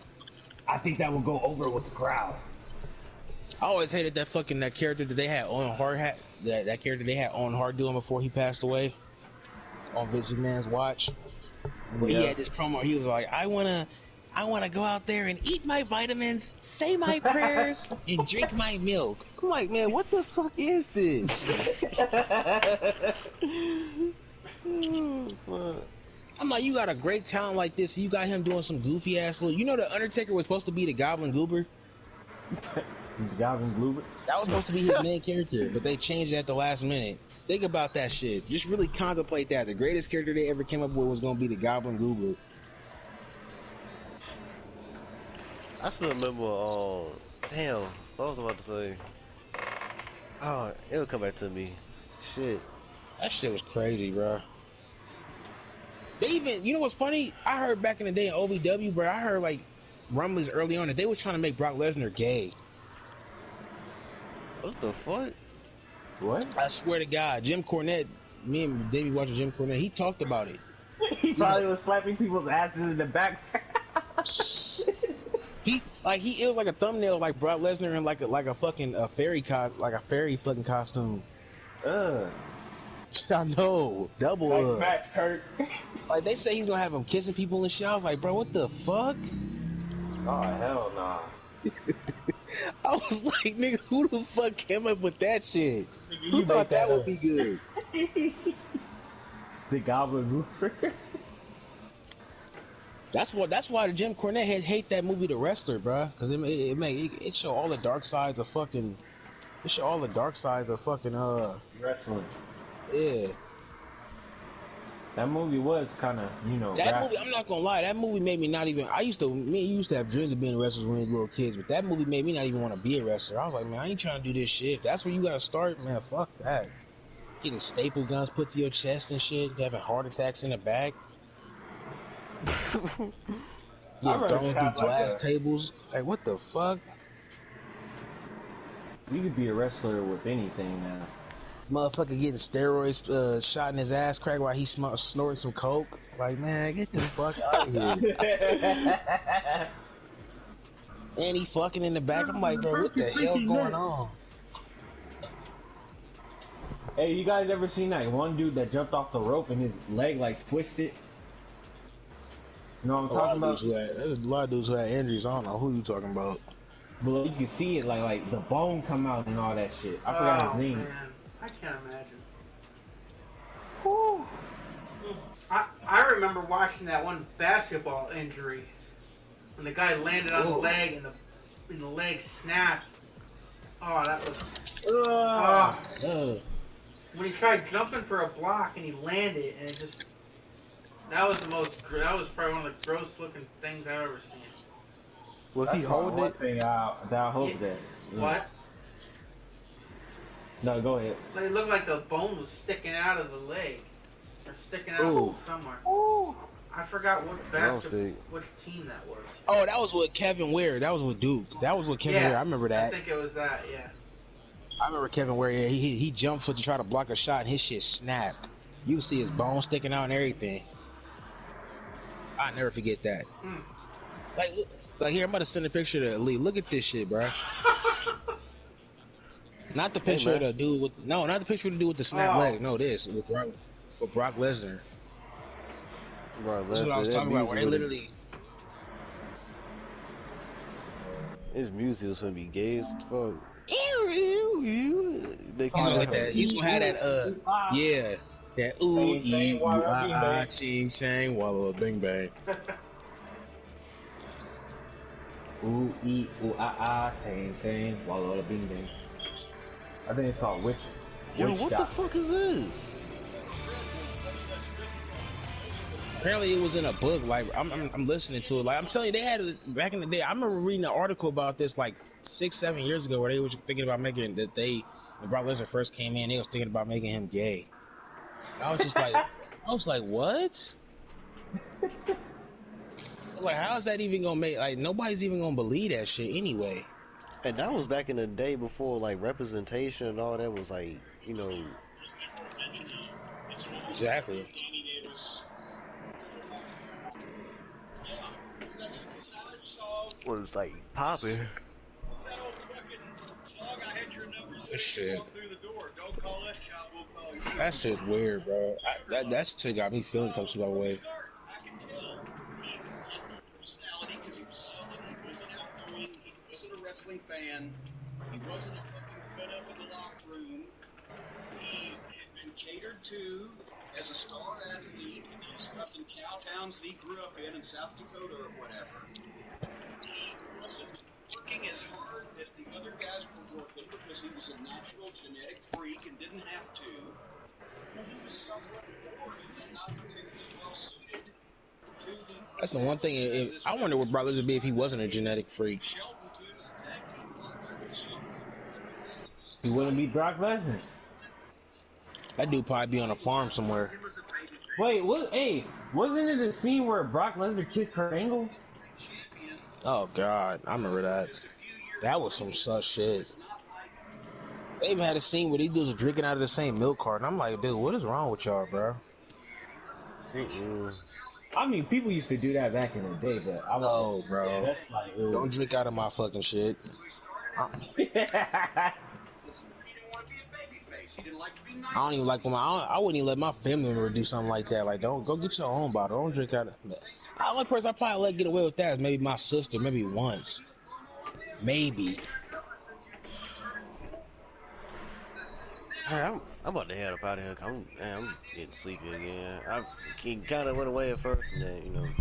I think that will go over with the crowd. I always hated that character that they had on Hard that character they had on Hard doing before he passed away on Vince McMahon's watch. Where he had this promo, he was like, I wanna go out there and eat my vitamins, say my prayers, and drink my milk. I'm like, man, what the fuck is this? I'm like, you got a great talent like this, you got him doing some goofy ass little. You know, the Undertaker was supposed to be the Goblin Goober. Goblin Goober. That was supposed to be his main character, but they changed it at the last minute. Think about that shit. Just really contemplate that. The greatest character they ever came up with was gonna be the Goblin Goober. I still remember. Damn, what was I about to say? Oh, it'll come back to me. Shit. That shit was crazy, bro. They even, you know what's funny? I heard back in the day in OVW, bro. I heard like rumblings early on that they were trying to make Brock Lesnar gay. What the fuck? What? I swear to God, Jim Cornette. Me and Davey watching Jim Cornette. He talked about it. He probably was slapping people's asses in the back. It was like a thumbnail, like Brock Lesnar in like a fucking fairy fucking costume. I know, double. Like facts, Kurt. Like they say he's gonna have him kissing people in showers. Like, bro, what the fuck? Oh hell nah. I was like, nigga, who the fuck came up with that shit? Nigga, Who thought that would be good? The Goblin Goober. That's why the Jim Cornette hate that movie, The Wrestler, bro. Because it show all the dark sides of fucking. It show all the dark sides of fucking wrestling. Yeah. That movie was kind of, you know. That movie, I'm not gonna lie, that movie made me not even. Me and you used to have dreams of being wrestlers when we were little kids, but that movie made me not even want to be a wrestler. I was like, man, I ain't trying to do this shit. If that's where you gotta start, man, fuck that. Getting staple guns put to your chest and shit, having heart attacks in the back. Getting thrown through glass tables. Like, what the fuck? You could be a wrestler with anything now. Motherfucker getting steroids shot in his ass crack while he snorting some coke. Like, man, get the fuck out of here. And he fucking in the back. I'm like, bro, what the hell going on? Hey, you guys ever seen that one dude that jumped off the rope and his leg like twisted? You know what I'm talking about? There's a lot of dudes who had injuries. I don't know who you talking about. But you can see it like the bone come out and all that shit. I forgot his name. Man. I can't imagine. Whew. I remember watching that one basketball injury when the guy landed on the leg and the leg snapped. Oh, that was. When he tried jumping for a block and he landed and it just. That was probably one of the gross looking things I've ever seen. Was he holding it? I hope that. What? No, go ahead. It looked like the bone was sticking out of the leg. Or sticking out somewhere. I forgot what team that was. Oh, that was with Kevin Ware. That was with Duke. That was with Kevin Ware. I remember that. I think it was that, yeah. I remember Kevin Ware. Yeah, he jumped to try to block a shot and his shit snapped. You can see his bone sticking out and everything. I'll never forget that. Like here, I'm about to send a picture to Lee. Look at this shit, bro. Not the picture of the dude with not the picture of the dude with the snap legs. No, this with Brock Lesnar. That's what I was talking about. Where they literally. His music was gonna be gay as fuck. He's gonna have that. Yeah. That ooh ee ah ching chang walla bing bang. Ooh ee ooh ah tang tang walla bing bang. I think it's called Witch. Yo, what the fuck is this? apparently it was in a book. Like I'm listening to it. Like I'm telling you, they had it back in the day. I remember reading an article about this like 6-7 years ago, where they were thinking about making that they when Brock Lesnar first came in, they was thinking about making him gay. I was just like, what? Like, how is that even gonna make? Like, nobody's even gonna believe that shit anyway. And that was back in the day before like representation and all that was like, you know. Exactly. Was like popping. This shit. That shit's weird, bro. That shit got me feeling some sort of way. Wrestling fan. He wasn't a fucking fed up in the locker room. He had been catered to as a star athlete in these fucking cow towns that he grew up in South Dakota or whatever. He wasn't working as hard as the other guys were working because he was a natural genetic freak and didn't have to. He was somewhat bored and not particularly well suited to the. That's the one thing. I wonder what Brock Lesnar would be if he wasn't a genetic freak. He wouldn't be Brock Lesnar. That dude probably be on a farm somewhere. Wait, wasn't it a scene where Brock Lesnar kissed Kurt Angle? Oh God, I remember that. That was some such shit. They even had a scene where these dudes are drinking out of the same milk carton. I'm like, dude, what is wrong with y'all, bro? I mean, people used to do that back in the day, but I was bro. Yeah, that's like, don't drink out of my fucking shit. I don't even like when I wouldn't even let my family member do something like that. Like, don't go get your own bottle. Don't drink out of. The only person I probably let get away with that is maybe my sister, maybe once, maybe. All right, I'm about to head up out of here. I'm getting sleepy again. I kind of went away at first, and then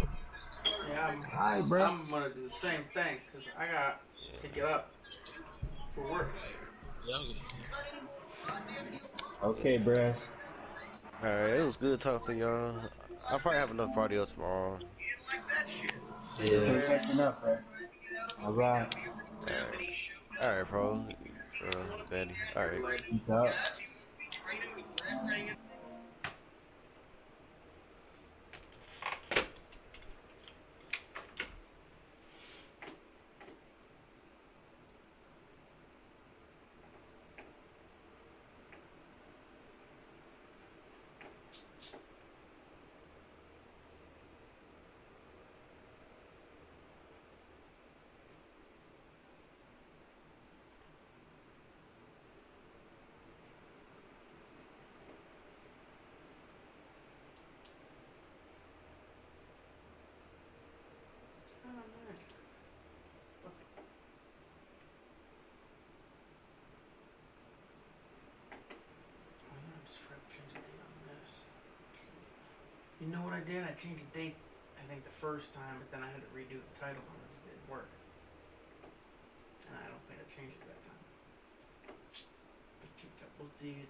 Yeah, I'm gonna do the same thing because I got to get up for work. Okay, bruh. Alright, it was good talking to y'all. I'll probably have another party tomorrow. Yeah. Catching up, bro. Alright. Alright, bro. Benny. Alright. Peace out. You know what I did? I changed the date, I think, the first time, but then I had to redo the title and it just didn't work. And I don't think I changed it that time. But that was it.